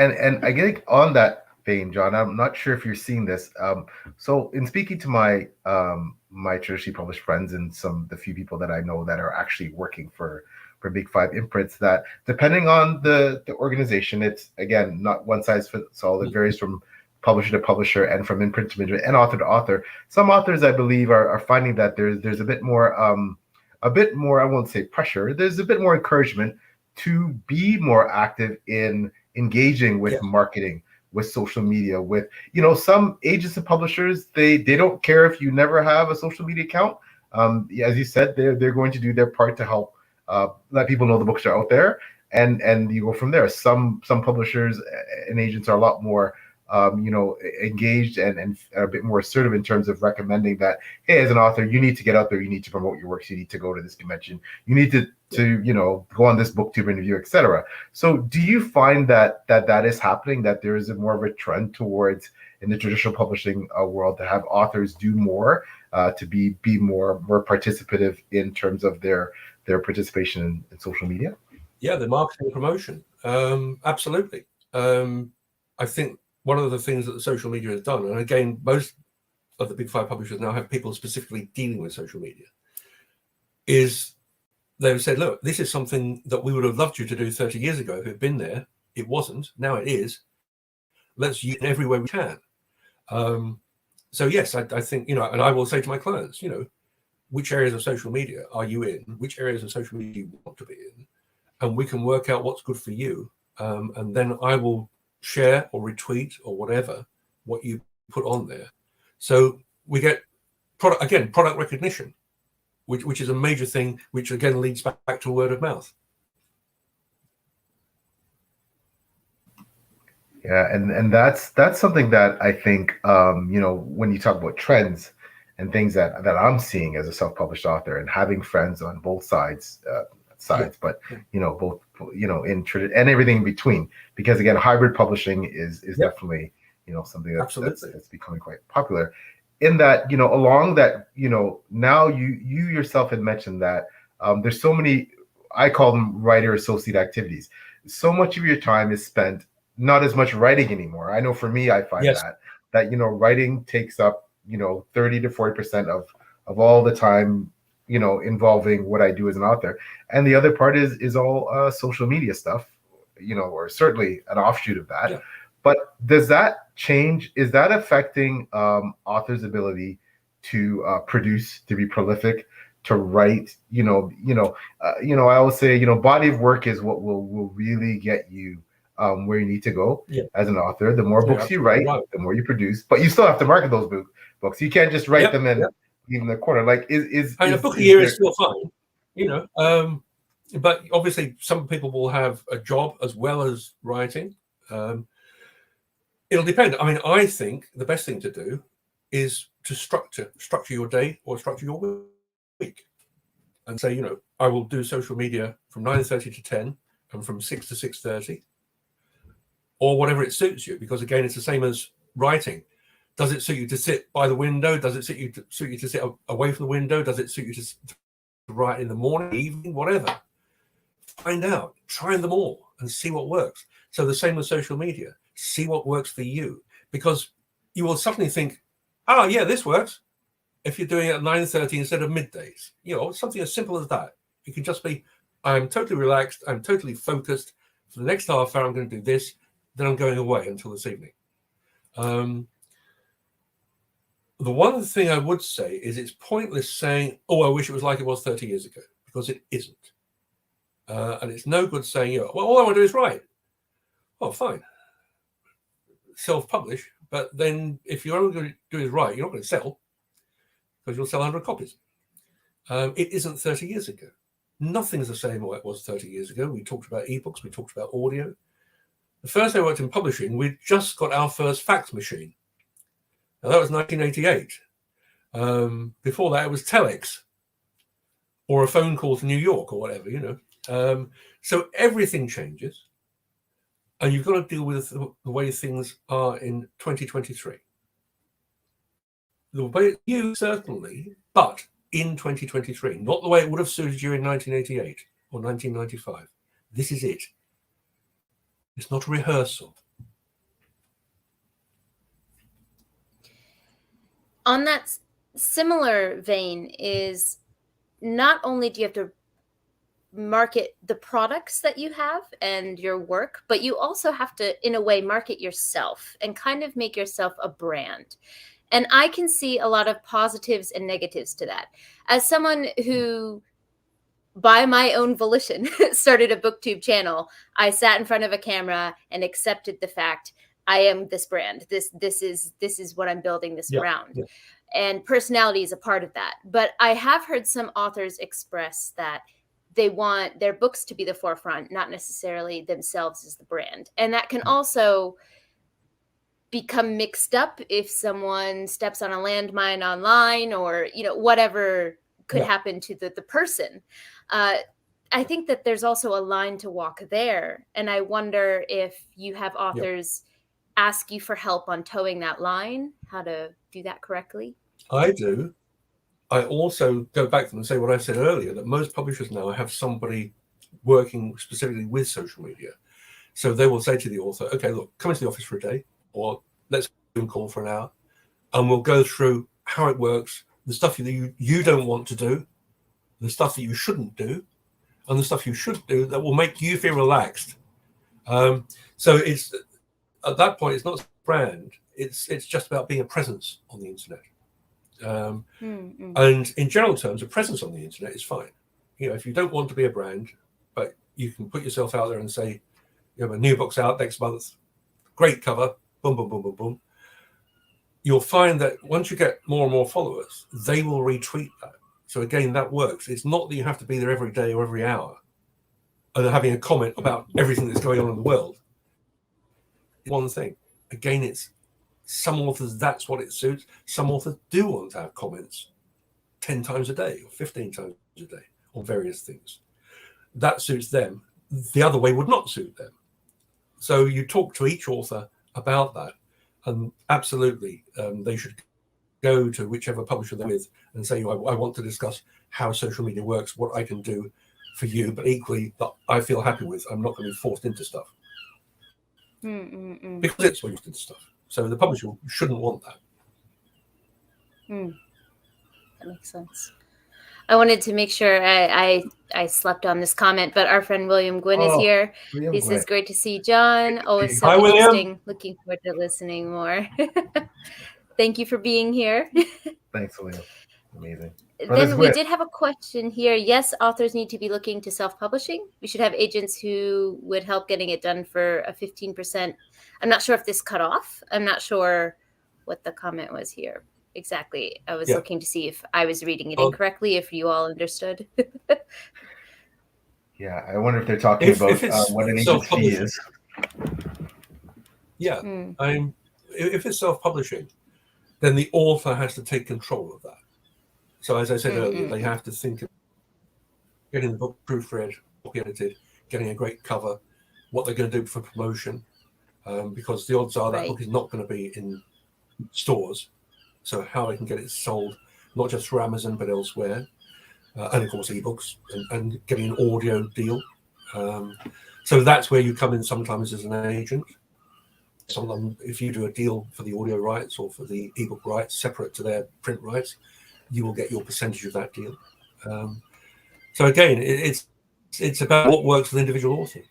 I think on that vein, John, I'm not sure if you're seeing this. So in speaking to my my traditionally published friends and the few people that I know that are actually working for Big Five imprints, that depending on the organization, it's again not one size fits all. It varies from publisher to publisher and from imprint to imprint and author to author. Some authors, I believe, are finding that there's a bit more, I won't say pressure. There's a bit more encouragement to be more active in engaging with marketing, with social media, with, some agents and publishers, they don't care if you never have a social media account. As you said, they're going to do their part to help let people know the books are out there, and you go from there. Some publishers and agents are a lot more engaged and a bit more assertive in terms of recommending that, hey, as an author, you need to get out there, you need to promote your works, you need to go to this convention, you need to go on this booktube interview, etc. So do you find that is happening, that there is more of a trend towards, in the traditional publishing world, to have authors do more, to be more participative in terms of their participation in social media? Yeah, the marketing and promotion. Absolutely. I think one of the things that the social media has done, and again, most of the big five publishers now have people specifically dealing with social media, is they've said, look, this is something that we would have loved you to do 30 years ago if it had been there. It wasn't. Now it is. Let's use it every way we can. So yes, I think, and I will say to my clients, which areas of social media are you in? Which areas of social media you want to be in? And we can work out what's good for you. And then I will share or retweet or whatever what you put on there. So we get product recognition, which is a major thing, which again leads back to word of mouth. Yeah, and that's something that I think, when you talk about trends and things that I'm seeing as a self-published author, and having friends on both sides, but both, in and everything in between, because again, hybrid publishing is definitely something that's becoming quite popular. In that, along that, now you yourself had mentioned that there's so many, I call them writer associate activities. So much of your time is spent not as much writing anymore. I know for me, I find that writing takes up 30 to 40% of all the time involving what I do as an author, and the other part is all social media stuff, or certainly an offshoot of that. But does that change? Is that affecting authors' ability to produce, to be prolific, to write? I always say, body of work is what will really get you where you need to go as an author. The more books you write, the more you produce, but you still have to market those books. You can't just write them and leave them in the corner. Like a book a year is still fine, but obviously some people will have a job as well as writing. It'll depend. I mean, I think the best thing to do is to structure your day or structure your week, and say, I will do social media from 9:30 to 10 and from 6 to 6:30, or whatever it suits you. Because again, it's the same as writing. Does it suit you to sit by the window? Does it suit you to sit away from the window? Does it suit you to write in the morning, evening, whatever? Find out, try them all and see what works. So the same with social media. See what works for you, because you will suddenly think, oh yeah, this works. If you're doing it at 9:30 instead of middays, something as simple as that. It can just be, I'm totally relaxed, I'm totally focused. For the next half hour, I'm going to do this. Then I'm going away until this evening. The one thing I would say is it's pointless saying, oh, I wish it was like it was 30 years ago, because it isn't. And it's no good saying, well, all I want to do is write. Oh, fine. Self-publish, but then if you're only going to do is write, you're not going to sell, because you'll sell 100 copies. It isn't 30 years ago. Nothing's the same as it was 30 years ago. We talked about ebooks, we talked about audio. The first day I worked in publishing, we just got our first fax machine. Now, that was 1988. Before that, it was telex or a phone call to New York or whatever, So everything changes. And you've got to deal with the way things are in 2023. The way you certainly, but in 2023, not the way it would have suited you in 1988 or 1995. This is it. It's not a rehearsal. On that similar vein is, not only do you have to market the products that you have and your work, but you also have to, in a way, market yourself and kind of make yourself a brand. And I can see a lot of positives and negatives to that. As someone who, by my own volition, started a booktube channel, I sat in front of a camera and accepted the fact I am this brand. This is what I'm building this around. Yeah. And personality is a part of that. But I have heard some authors express that they want their books to be the forefront, not necessarily themselves as the brand. And that can also become mixed up if someone steps on a landmine online, or, you know, whatever could happen to the person. I think that there's also a line to walk there. And I wonder if you have authors ask you for help on towing that line, how to do that correctly. I do. I also go back to them and say what I said earlier, that most publishers now have somebody working specifically with social media. So they will say to the author, okay, look, come into the office for a day, or let's call for an hour, and we'll go through how it works, the stuff that you don't want to do, the stuff that you shouldn't do, and the stuff you should do that will make you feel relaxed. So it's, at that point, it's not a brand, it's just about being a presence on the internet. And in general terms, a presence on the internet is fine. You know, if you don't want to be a brand, but you can put yourself out there and say, you have a new book's out next month, great cover, boom, boom, boom, boom, boom. You'll find that once you get more and more followers, they will retweet that. So again, that works. It's not that you have to be there every day or every hour and having a comment about everything that's going on in the world. One thing. Again, it's some authors, that's what it suits. Some authors do want to have comments 10 times a day or 15 times a day on various things. That suits them. The other way would not suit them. So you talk to each author about that, and absolutely they should go to whichever publisher they're with and say, I want to discuss how social media works, what I can do for you, but equally that I feel happy with. I'm not going to be forced into stuff. Because it's forced into stuff. So the publisher shouldn't want that. That makes sense. I wanted to make sure I slept on this comment, but our friend William Gwynn is here. He says, great to see John. Always so interesting. William. Looking forward to listening more. Thank you for being here. Thanks, William. Amazing. Then we did have a question here. Yes, authors need to be looking to self-publishing. We should have agents who would help getting it done for a 15%. I'm not sure if this cut off. I'm not sure what the comment was here exactly. I was looking to see if I was reading it incorrectly, if you all understood. Yeah, I wonder if they're talking about what an agent's fee is. Yeah, if it's self-publishing, then the author has to take control of that. So as I said earlier, they have to think of getting the book proofread, book edited, getting a great cover, what they're going to do for promotion, because the odds are that book is not going to be in stores. So how they can get it sold, not just through Amazon, but elsewhere. And of course, ebooks and getting an audio deal. So that's where you come in sometimes as an agent. Sometimes if you do a deal for the audio rights or for the ebook rights, separate to their print rights, you will get your percentage of that deal. So again, it's about what works for the individual author.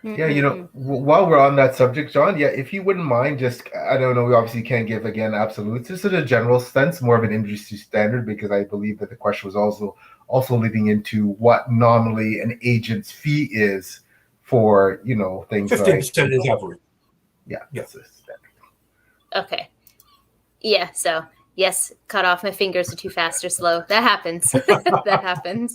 Yeah, you know, while we're on that subject, John, if you wouldn't mind, just, I don't know, we obviously can't give, again, absolutes, just in a general sense, more of an industry standard, because I believe that the question was also leading into what nominally an agent's fee is for, you know, things 15% like... 15% is average. Yeah. Okay. Yeah, so, yes, cut off, my fingers are too fast or slow. That happens. That happens.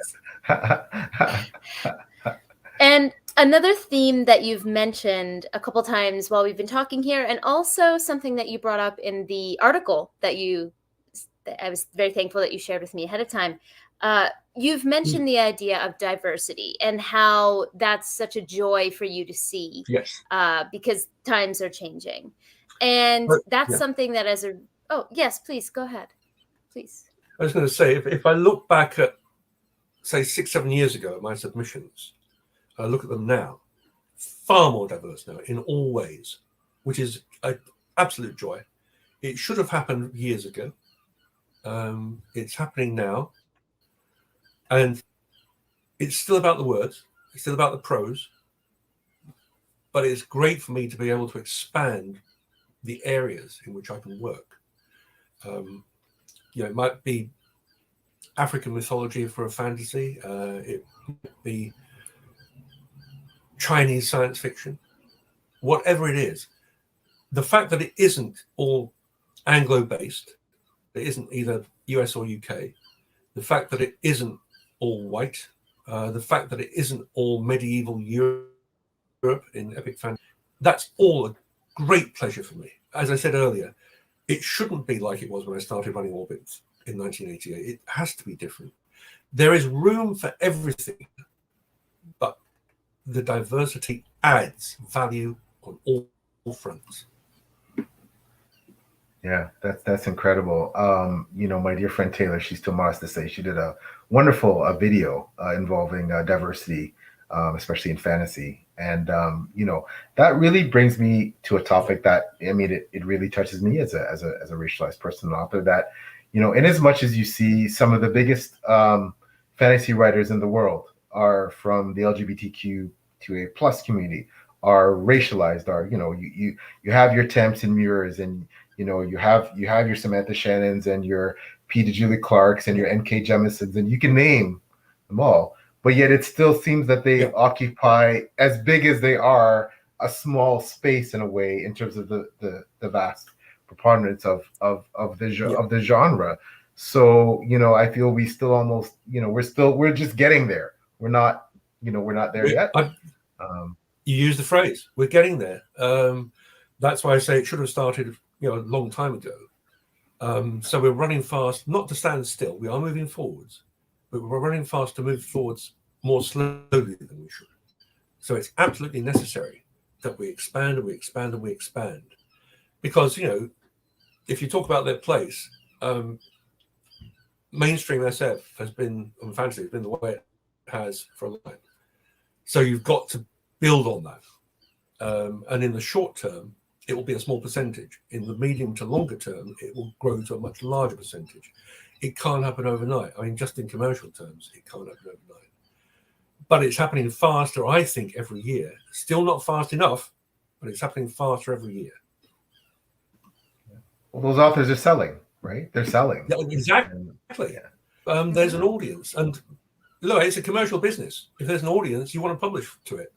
And another theme that you've mentioned a couple times while we've been talking here, and also something that you brought up in the article that I was very thankful that you shared with me ahead of time. You've mentioned the idea of diversity and how that's such a joy for you to see. Yes. Because times are changing. And that's something that yes, please, go ahead. Please. I was going to say, if I look back at, say, 6-7 years ago at my submissions, I look at them now, far more diverse now in all ways, which is an absolute joy. It should have happened years ago. It's happening now. And it's still about the words, it's still about the prose, but it's great for me to be able to expand the areas in which I can work. It might be African mythology for a fantasy, it might be Chinese science fiction, whatever it is. The fact that it isn't all Anglo-based, it isn't either US or UK, the fact that it isn't all white, the fact that it isn't all medieval Europe in epic fantasy, that's all a great pleasure for me. As I said earlier, it shouldn't be like it was when I started running Orbits in 1988. It has to be different. There is room for everything, but the diversity adds value on all fronts. Yeah, that's incredible. My dear friend Taylor, she's too modest to say, she did a wonderful video involving diversity, especially in fantasy. And that really brings me to a topic that, I mean, it really touches me as a racialized person and author, that, in as much as you see some of the biggest fantasy writers in the world are from the LGBTQ2A plus community, are racialized, are, you have your Temps and Muirs, and you have your Samantha Shannons and your Peter Julie Clarks and your N.K. Jemisons, and you can name them all. But yet it still seems that they occupy, as big as they are, a small space in a way in terms of the vast preponderance of the genre. So I feel we still almost we're just getting there. We're not there yet. You use the phrase, we're getting there. That's why I say it should have started a long time ago. So we're running fast, not to stand still. We are moving forwards, but we're running fast to move forwards more slowly than we should. So it's absolutely necessary that we expand and we expand and we expand. Because, if you talk about their place, mainstream SF has been, and fantasy has been the way it has for a long time. So you've got to build on that. And in the short term, it will be a small percentage. In the medium to longer term, it will grow to a much larger percentage. It can't happen overnight. I mean, just in commercial terms, it can't happen overnight. But it's happening faster, I think, every year. Still not fast enough, but it's happening faster every year. Well, those authors are selling, right? They're selling. Yeah, exactly. Yeah. There's an audience. And look, it's a commercial business. If there's an audience, you want to publish to it.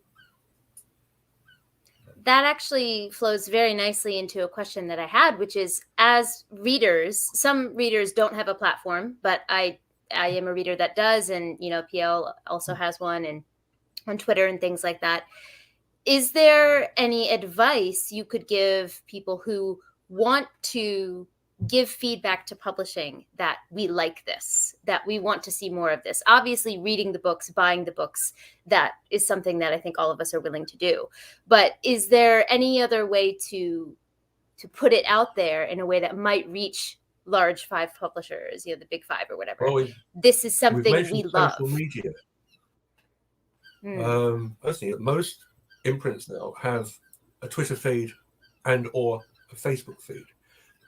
That actually flows very nicely into a question that I had, which is, as readers, some readers don't have a platform, but I am a reader that does, and PL also has one, and on Twitter and things like that. Is there any advice you could give people who want to give feedback to publishing, that we like this, that we want to see more of this? Obviously, reading the books, buying the books, that is something that I think all of us are willing to do. But is there any other way to put it out there in a way that might reach large 5 publishers, the big 5 or whatever? Well, this is something we love. Social media. Personally, most imprints now have a Twitter feed and or a Facebook feed.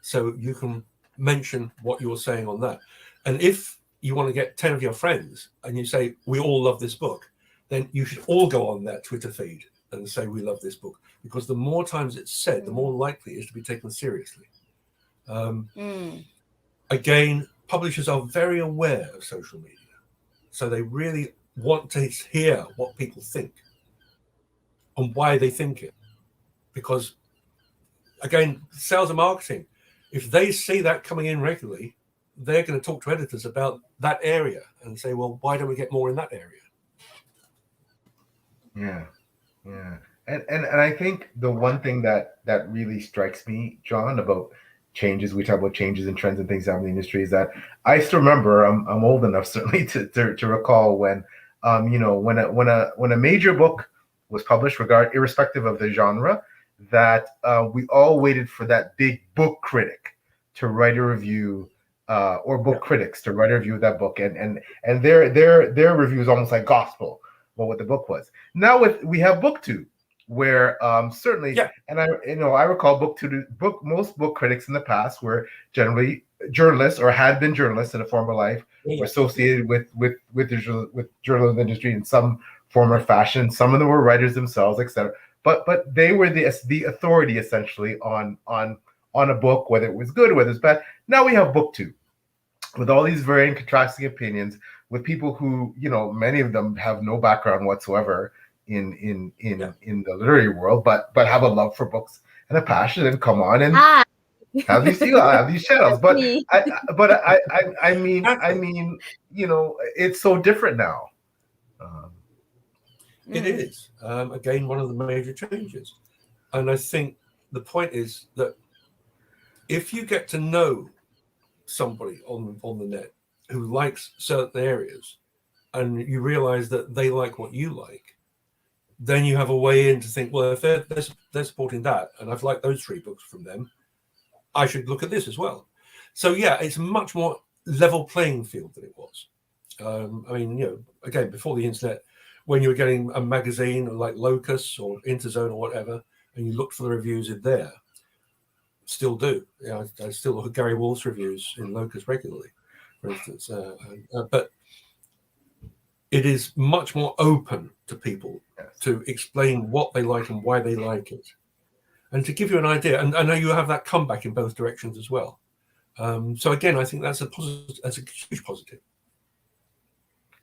So you can mention what you're saying on that. And if you want to get 10 of your friends and you say, we all love this book, then you should all go on that Twitter feed and say, we love this book. Because the more times it's said, the more likely it is to be taken seriously. Again, publishers are very aware of social media. So they really want to hear what people think and why they think it. Because, again, sales and marketing, if they see that coming in regularly, they're going to talk to editors about that area and say, well, why don't we get more in that area? Yeah. And I think the one thing that really strikes me, John, about changes, we talk about changes and trends and things out in the industry, is that I still remember, I'm old enough certainly to recall when when a major book was published, irrespective of the genre, that we all waited for that big book critic to write a review, or book critics to write a review of that book, and their review is almost like gospel about what the book was. Now we have BookTube, where certainly, and I recall most book critics in the past were generally journalists or had been journalists in a former life, were associated with the journalism industry in some form or fashion. Some of them were writers themselves, etc. But they were the authority essentially on a book, whether it was good or whether it's bad. Now we have book two, with all these varying contrasting opinions, with people who, many of them have no background whatsoever in the literary world, but have a love for books and a passion, and come on and have these channels. But I mean, it's so different now. It is again one of the major changes, and I think the point is that if you get to know somebody on the net who likes certain areas, and you realize that they like what you like, then you have a way in to think, well, if they're supporting that, and I've liked those 3 books from them, I should look at this as well. So yeah, it's a much more level playing field than it was. I mean, again, before the internet, when you were getting a magazine like Locus or Interzone or whatever, and you looked for the reviews in there, still do. I still look at Gary Wolf's reviews in Locus regularly, for instance. But it is much more open to people to explain what they like and why they like it, and to give you an idea. And I know you have that comeback in both directions as well. So again, I think that's a positive. That's a huge positive.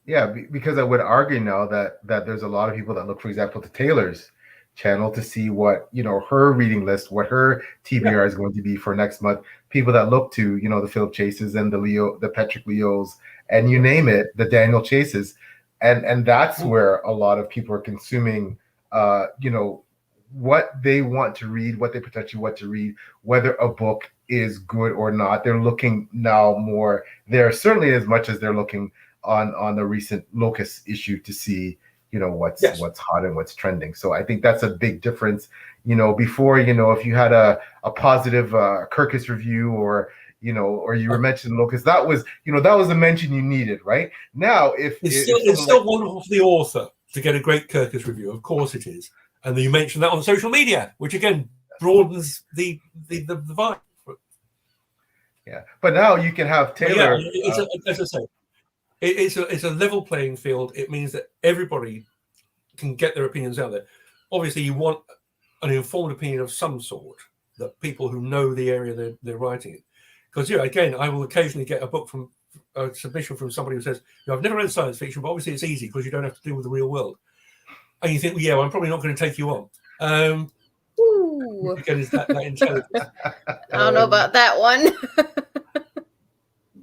Yeah, because I would argue now that there's a lot of people that look, for example, to Taylor's channel to see what, her reading list, what her TBR is going to be for next month. People that look to, the Philip Chases and the Patrick Leos, and you name it, the Daniel Chases. And that's where a lot of people are consuming, what they want to read, what they potentially want to read, whether a book is good or not. They're looking now more there, certainly as much as they're looking on the recent Locus issue to see, what's hot and what's trending. So I think that's a big difference. Before, if you had a positive Kirkus review, or you were mentioned Locus, that was a mention you needed, right? Now, it's still wonderful for the author to get a great Kirkus review. Of course it is. And then you mention that on social media, which again broadens the vibe. Yeah, but now you can have Taylor. As I say, it's a level playing field. It means that everybody can get their opinions out there. Obviously, you want an informed opinion of some sort, that people who know the area they're writing in. Because again, I will occasionally get a submission from somebody who says, I've never read science fiction, but obviously it's easy because you don't have to deal with the real world. And you think, well, I'm probably not going to take you on. Again, is that intelligence? I don't know about that one.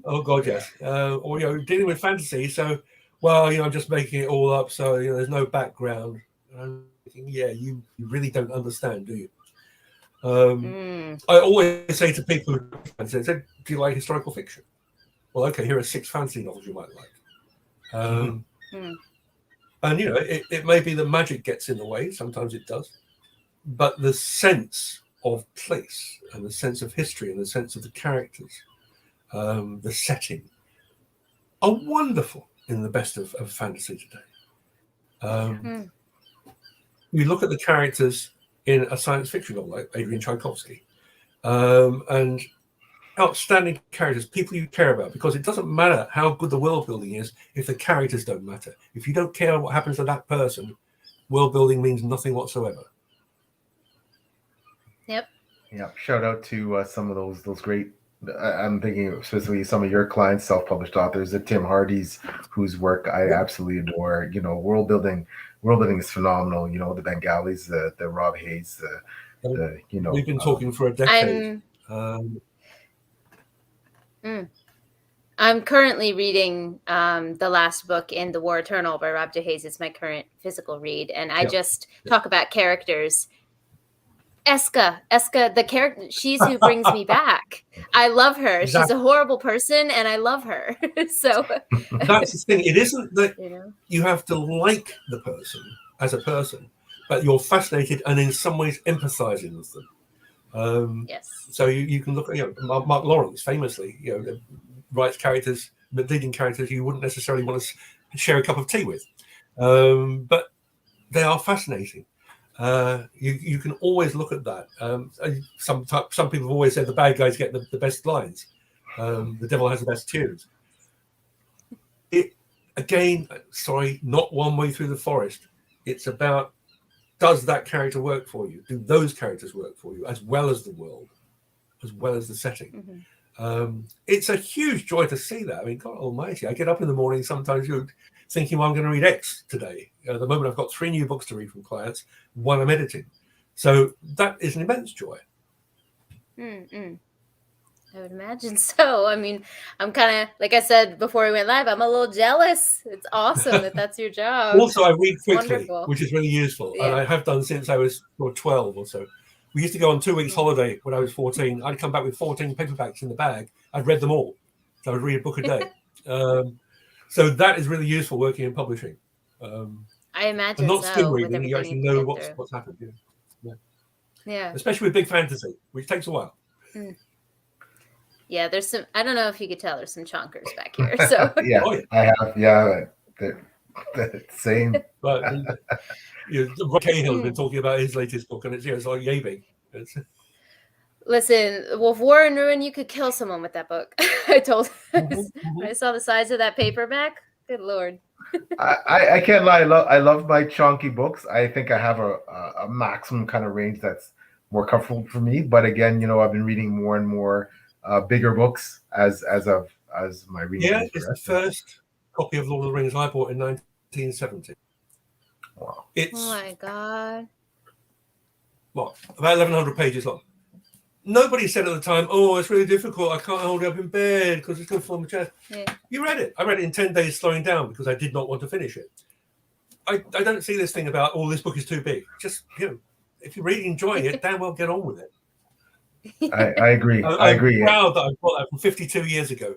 Oh God, yes. Or dealing with fantasy, so I'm just making it all up, so there's no background. And I'm thinking, you really don't understand, do you? I always say to people who say, do you like historical fiction? Well, okay, here are 6 fantasy novels you might like. And it may be that magic gets in the way, sometimes it does, but the sense of place and the sense of history and the sense of the characters, the setting, are wonderful in the best of fantasy today. You look at the characters in a science fiction novel like Adrian Tchaikovsky, and outstanding characters, people you care about, because it doesn't matter how good the world building is if the characters don't matter. If you don't care what happens to that person, world building means nothing whatsoever. Yep. Yeah. Shout out to some of those great. I'm thinking specifically some of your clients, self-published authors, Tim Hardy's, whose work I absolutely adore. World building is phenomenal. The Bengalis, the Rob Hayes, We've been talking for a decade. I'm currently reading the last book in The War Eternal by Rob Hayes. It's my current physical read, and I just talk about characters. Eska, the character, she's who brings me back. I love her. Exactly. She's a horrible person, and I love her. So that's the thing. It isn't that you have to like the person as a person, but you're fascinated and in some ways empathizing with them. Yes. So you can look at Mark Lawrence famously, writes characters, leading characters you wouldn't necessarily want to share a cup of tea with, but they are fascinating. You can always look at that. Some people have always said the bad guys get the best lines. The devil has the best tunes. Not one way through the forest. It's about, does that character work for you? Do those characters work for you, as well as the world, as well as the setting? Mm-hmm. It's a huge joy to see that. I mean, God almighty, I get up in the morning sometimes thinking, well, I'm going to read X today. At the moment, I've got 3 new books to read from clients, 1 I'm editing. So that is an immense joy. Mm-mm. I would imagine so. I mean, I'm kind of, like I said before we went live, I'm a little jealous. It's awesome that that's your job. Also, I read quickly, Wonderful. Which is really useful. Yeah. And I have done since I was 12 or so. We used to go on 2 weeks holiday when I was 14. I'd come back with 14 paperbacks in the bag. I'd read them all. So I would read a book a day. So that is really useful working in publishing. I imagine and not so. skim reading, you actually know what's happened. Yeah. Especially with big fantasy, which takes a while. Yeah, there's some, I don't know if you could tell, there's some chonkers back here. So yeah, I have, the same. But Cahill has been talking about his latest book, and it's like yay big. Listen, Wolf War and Ruin, you could kill someone with that book. I told him. When I saw the size of that paperback. Good Lord. I can't lie. I love my chunky books. I think I have a maximum kind of range that's more comfortable for me. But again, I've been reading more and more bigger books as my reading. Yeah, it's the first copy of Lord of the Rings I bought in 1970. Wow! Oh my God! What, about 1,100 pages long? Nobody said at the time, "Oh, it's really difficult. I can't hold it up in bed because it's going to fall on my chest." Yeah. You read it. I read it in 10 days, slowing down because I did not want to finish it. I don't see this thing about, "Oh, this book is too big." Just if you're really enjoying it, damn well get on with it. I agree. I agree. I'm proud that I bought that from 52 years ago.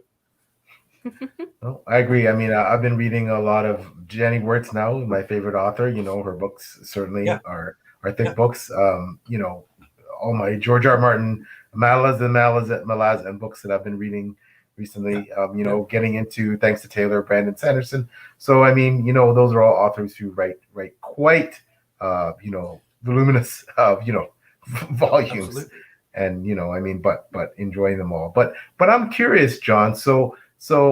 No, I agree. I mean, I've been reading a lot of Jenny Wirtz now, my favorite author. Her books certainly are thick books. All my George R. Martin Malaz and books that I've been reading recently. Getting into, thanks to Taylor, Brandon Sanderson. So I mean, those are all authors who write quite voluminous volumes. Absolutely. And I mean, but enjoying them all. But I'm curious, John. So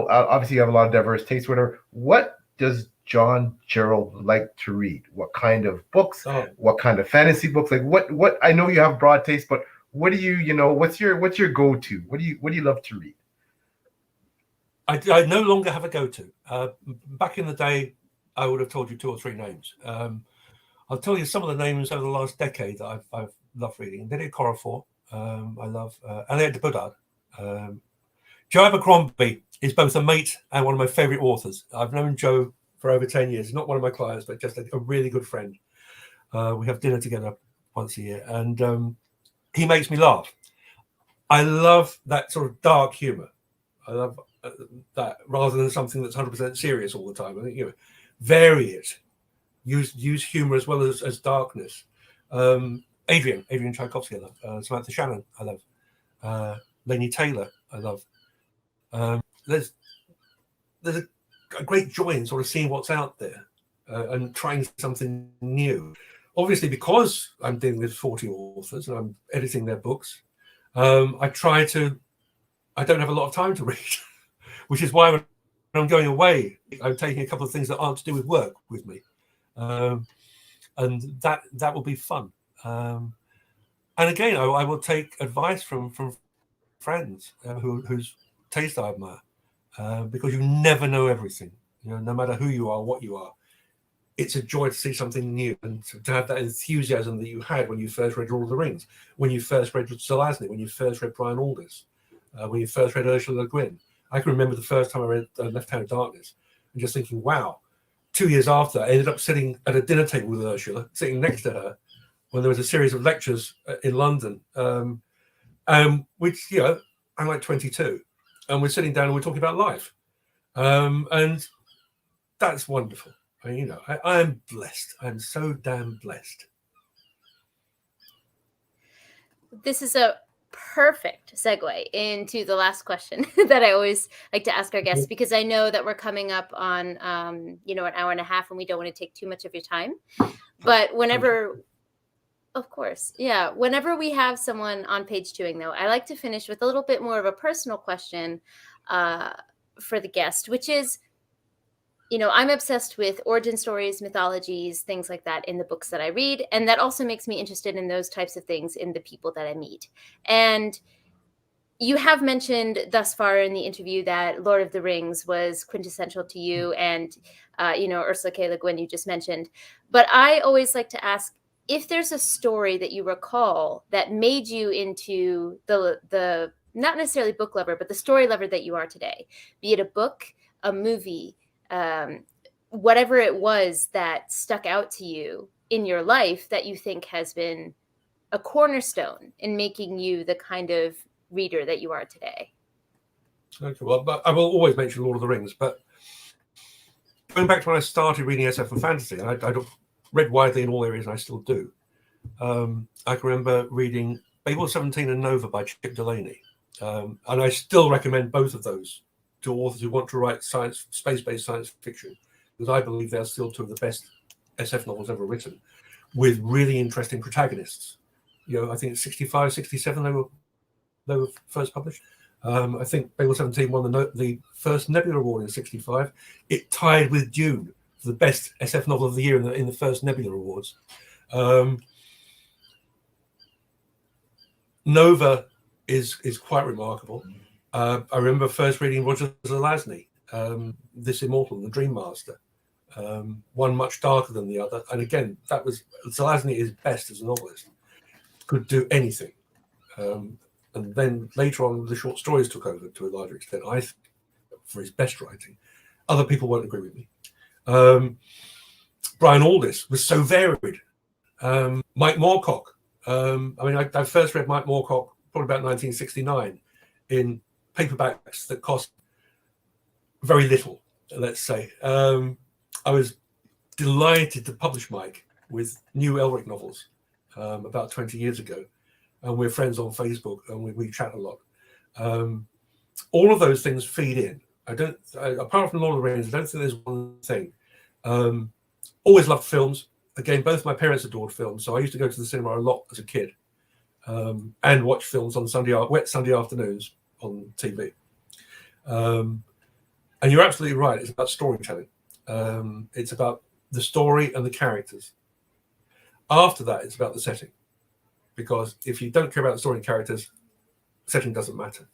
obviously you have a lot of diverse tastes. Whatever. What does John Jarrold like to read? What kind of books? What kind of fantasy books? Like what? I know you have broad taste, but what do you what's your go-to? What do you love to read? I no longer have a go-to. Back in the day, I would have told you 2 or 3 names. I'll tell you some of the names over the last decade that I've loved reading. Nellie Corafor. I love Elliot de Boudard. Joe Abercrombie is both a mate and one of my favorite authors. I've known Joe for over 10 years. Not one of my clients, but just a really good friend. We have dinner together once a year, and he makes me laugh. I love that sort of dark humor. I love that rather than something that's 100% serious all the time. I think vary it. Use humor as well as darkness. Adrian Tchaikovsky, I love. Samantha Shannon, I love. Laini Taylor, I love. There's a great joy in sort of seeing what's out there and trying something new. Obviously, because I'm dealing with 40 authors and I'm editing their books, I don't have a lot of time to read, which is why when I'm going away, I'm taking a couple of things that aren't to do with work with me. And that will be fun. And again, I will take advice from friends whose taste I admire, because you never know everything. No matter who you are, what you are, it's a joy to see something new and to have that enthusiasm that you had when you first read Lord of the Rings, when you first read Zelazny, when you first read Brian Aldiss, when you first read Ursula Le Guin. I can remember the first time I read Left Hand of Darkness and just thinking, wow. 2 years after, I ended up sitting at a dinner table with Ursula, sitting next to her, when there was a series of lectures in London, which, I'm like 22, and we're sitting down and we're talking about life. And that's wonderful. I am blessed. I'm so damn blessed. This is a perfect segue into the last question that I always like to ask our guests, because I know that we're coming up on, an hour and a half and we don't want to take too much of your time. But whenever Of course. Yeah. Whenever we have someone on page 2ing, though, I like to finish with a little bit more of a personal question for the guest, which is, I'm obsessed with origin stories, mythologies, things like that in the books that I read. And that also makes me interested in those types of things in the people that I meet. And you have mentioned thus far in the interview that Lord of the Rings was quintessential to you, and Ursula K. Le Guin you just mentioned. But I always like to ask if there's a story that you recall that made you into the not necessarily book lover, but the story lover that you are today. Be it a book, a movie, whatever it was that stuck out to you in your life that you think has been a cornerstone in making you the kind of reader that you are today. Okay, well, but I will always mention Lord of the Rings, but going back to when I started reading SF and fantasy, and I read widely in all areas, and I still do. I can remember reading Babel 17 and Nova by Chip Delaney, and I still recommend both of those to authors who want to write space-based science fiction, because I believe they're still two of the best SF novels ever written, with really interesting protagonists. I think it's 65, 67 they were first published. I think Babel 17 won the first Nebula Award in 65. It tied with Dune for the best SF novel of the year in the first Nebula Awards. Nova is quite remarkable. I remember first reading Roger Zelazny, This Immortal, The Dream Master, one much darker than the other. And again, Zelazny is best as a novelist, could do anything. And then later on, the short stories took over to a larger extent, I think, for his best writing. Other people won't agree with me. Brian Aldiss was so varied. Mike Moorcock. I first read Mike Moorcock probably about 1969 in paperbacks that cost very little, let's say. I was delighted to publish Mike with new Elric novels about 20 years ago. And we're friends on Facebook, and we chat a lot. All of those things feed in. Apart from Lord of the Rings, I don't think there's one thing. Always loved films. Again, both my parents adored films, so I used to go to the cinema a lot as a kid, and watch films on wet Sunday afternoons on TV. And you're absolutely right. It's about storytelling. It's about the story and the characters. After that, it's about the setting. Because if you don't care about the story and characters, setting doesn't matter.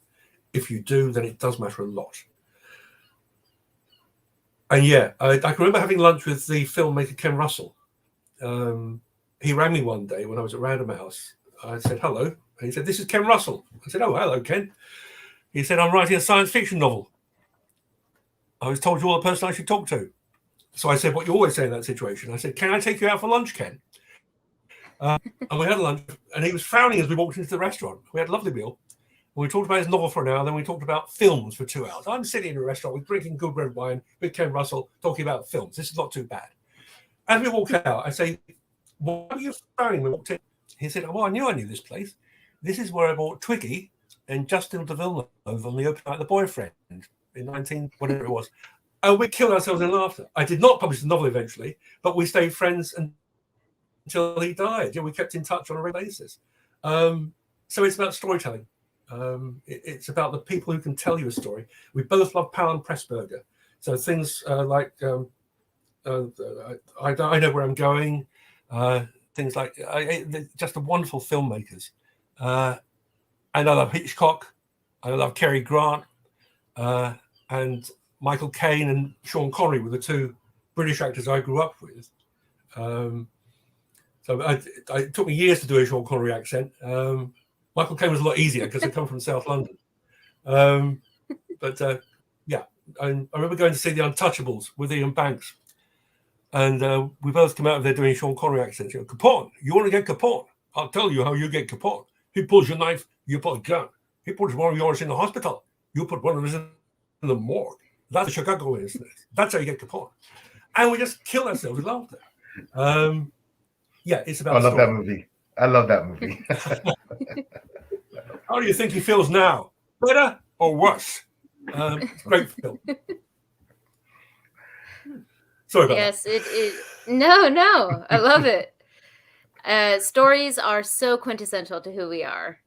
If you do, then it does matter a lot. And yeah, I can remember having lunch with the filmmaker Ken Russell. He rang me one day when I was at Random House. I said, hello. And he said, this is Ken Russell. I said, oh, hello, Ken. He said, I'm writing a science fiction novel. I was told you're the person I should talk to. So I said, what you always say in that situation. I said, can I take you out for lunch, Ken? And we had lunch, and he was frowning as we walked into the restaurant. We had a lovely meal. And we talked about his novel for an hour, then we talked about films for 2 hours. I'm sitting in a restaurant with drinking good red wine with Ken Russell, talking about films. This is not too bad. As we walk out, I say, why are you frowning? We walked in. He said, oh, I knew this place. This is where I bought Twiggy and Justin de Villeneuve on the open night of The Boyfriend in 19, whatever it was. And we killed ourselves in laughter. I did not publish the novel eventually, but we stayed friends until he died. We kept in touch on a regular basis. So it's about storytelling. It's about the people who can tell you a story. We both love Powell and Pressburger. So things like I Know Where I'm Going, things like just the wonderful filmmakers. And I love Hitchcock. I love Cary Grant. And Michael Caine and Sean Connery were the two British actors I grew up with. So it took me years to do a Sean Connery accent. Michael Caine was a lot easier because I come from South London. Yeah, I remember going to see The Untouchables with Ian Banks. And we both come out of there doing Sean Connery accents. Capone, you want to get Capone? I'll tell you how you get Capone. He pulls your knife, you put a gun. He puts one of yours in the hospital. You put one of his in the morgue. That's the Chicago way. That's how you get Capone. And we just kill ourselves with laughter. Yeah, it's about. I love that movie. I love that movie. How do you think he feels now? Better or worse? Great film. Sorry about that. Yes, it. No, I love it. Stories are so quintessential to who we are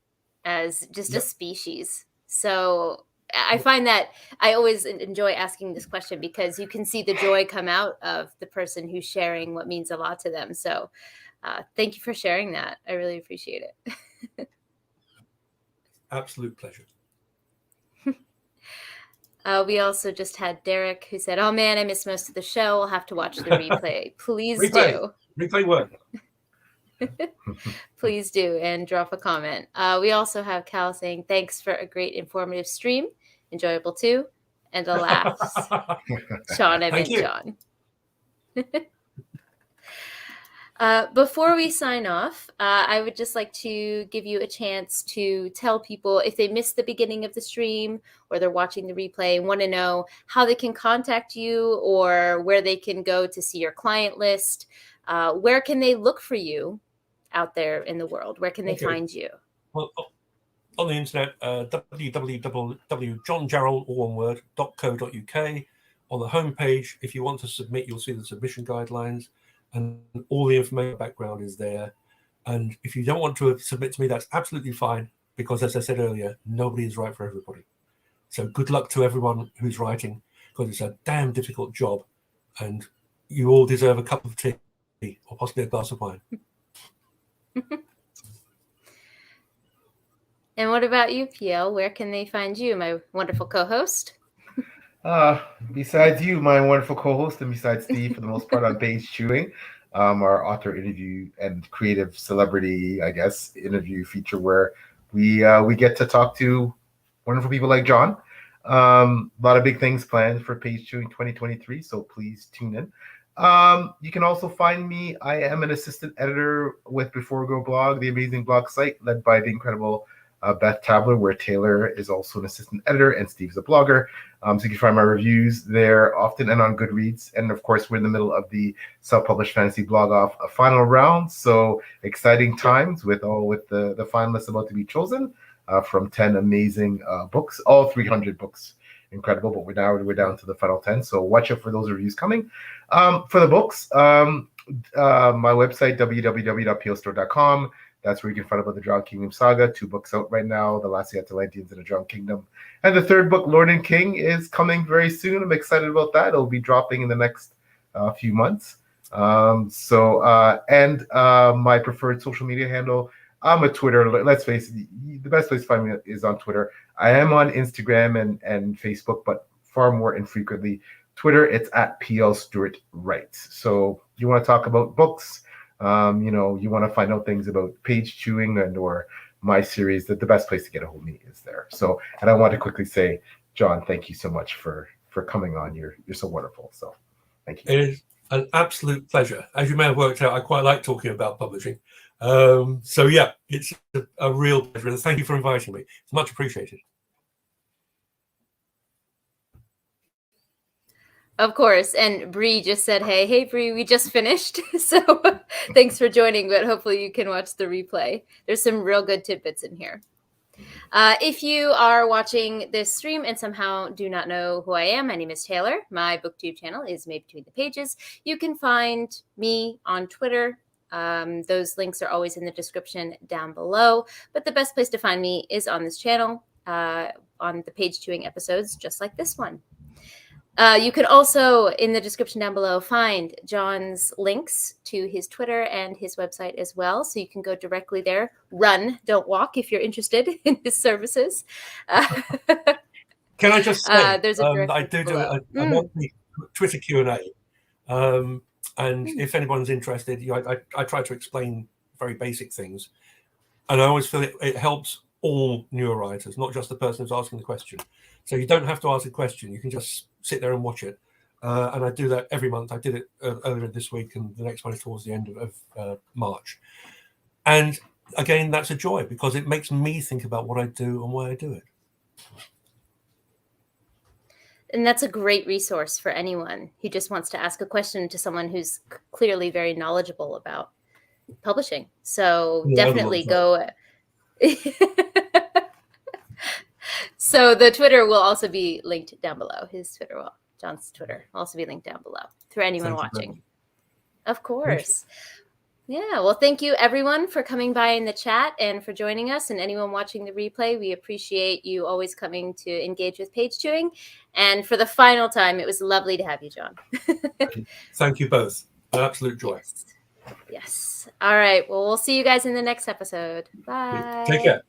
as just a Yep. species. So I find that I always enjoy asking this question because you can see the joy come out of the person who's sharing what means a lot to them. So thank you for sharing that. I really appreciate it. Absolute pleasure. We also just had Derek who said, "Oh man, I missed most of the show. I'll have to watch the replay." Please do. Replay work. Please do, and drop a comment. We also have Cal saying, "Thanks for a great informative stream. Enjoyable too." And a laughs. Sean, I Thank meant you. John. Before we sign off, I would just like to give you a chance to tell people if they missed the beginning of the stream or they're watching the replay and want to know how they can contact you or where they can go to see your client list. Where can they look for you out there in the world? Where can they find you? Well, on the internet, www.johnjarrold.co.uk. On the homepage, if you want to submit, you'll see the submission guidelines, and all the information background is there. And if you don't want to submit to me, that's absolutely fine, because as I said earlier, nobody is right for everybody. So good luck to everyone who's writing, because it's a damn difficult job, and you all deserve a cup of tea or possibly a glass of wine. And what about you, PL? Where can they find you, my wonderful co-host? Besides you, my wonderful co-host, and besides Steve, for the most part, on Page Chewing, our author interview and creative celebrity, I guess, interview feature where we get to talk to wonderful people like John. A lot of big things planned for Page Chewing 2023, so please tune in. You can also find me. I am an assistant editor with Before We Go blog, the amazing blog site led by the incredible Beth Tabler, where Taylor is also an assistant editor and Steve's a blogger. So you can find my reviews there often and on Goodreads. And of course, we're in the middle of the self-published fantasy blog off a final round. So exciting times with the finalists about to be chosen from 10 amazing books, all 300 books. Incredible, but we're down to the final 10. So watch out for those reviews coming. For the books, my website, www.plstore.com. That's where you can find about the Drowned Kingdom saga. 2 books out right now, The Last of the Atlanteans and the Drowned Kingdom. And the 3rd book, Lord and King, is coming very soon. I'm excited about that. It'll be dropping in the next few months. My preferred social media handle, I'm a Twitter. Let's face it, the best place to find me is on Twitter. I am on Instagram and Facebook, but far more infrequently Twitter. It's at PL Stuart Writes. So you want to talk about books, you want to find out things about Page Chewing and or my series, that the best place to get a hold of me is there. So, and I want to quickly say, John, thank you so much for coming on. You're so wonderful. So thank you. It is an absolute pleasure. As you may have worked out, I quite like talking about publishing. So yeah, it's a real pleasure. And thank you for inviting me. It's much appreciated. Of course. And Bree just said, hey, Bree, we just finished. So thanks for joining, but hopefully you can watch the replay. There's some real good tidbits in here. If you are watching this stream and somehow do not know who I am, my name is Taylor. My BookTube channel is Made Between the Pages. You can find me on Twitter. Those links are always in the description down below. But the best place to find me is on this channel, on the Page Chewing episodes, just like this one. You can also, in the description down below, find John's links to his Twitter and his website as well. So you can go directly there. Run, don't walk, if you're interested in his services. Can I just say, there's a I do a monthly Twitter Q&A. And if anyone's interested, I try to explain very basic things. And I always feel it helps all newer writers, not just the person who's asking the question. So you don't have to ask a question. You can just sit there and watch it. And I do that every month. I did it earlier this week, and the next one is towards the end of March. And again, that's a joy because it makes me think about what I do and why I do it. And that's a great resource for anyone who just wants to ask a question to someone who's clearly very knowledgeable about publishing. So definitely go. So the Twitter will also be linked down below. John's Twitter will also be linked down below for anyone watching. Of course. Yeah, well, thank you everyone for coming by in the chat and for joining us, and anyone watching the replay. We appreciate you always coming to engage with page chewing. And for the final time, it was lovely to have you, John. Thank you both. An absolute joy. Yes. Yes. All right. Well, we'll see you guys in the next episode. Bye. Take care.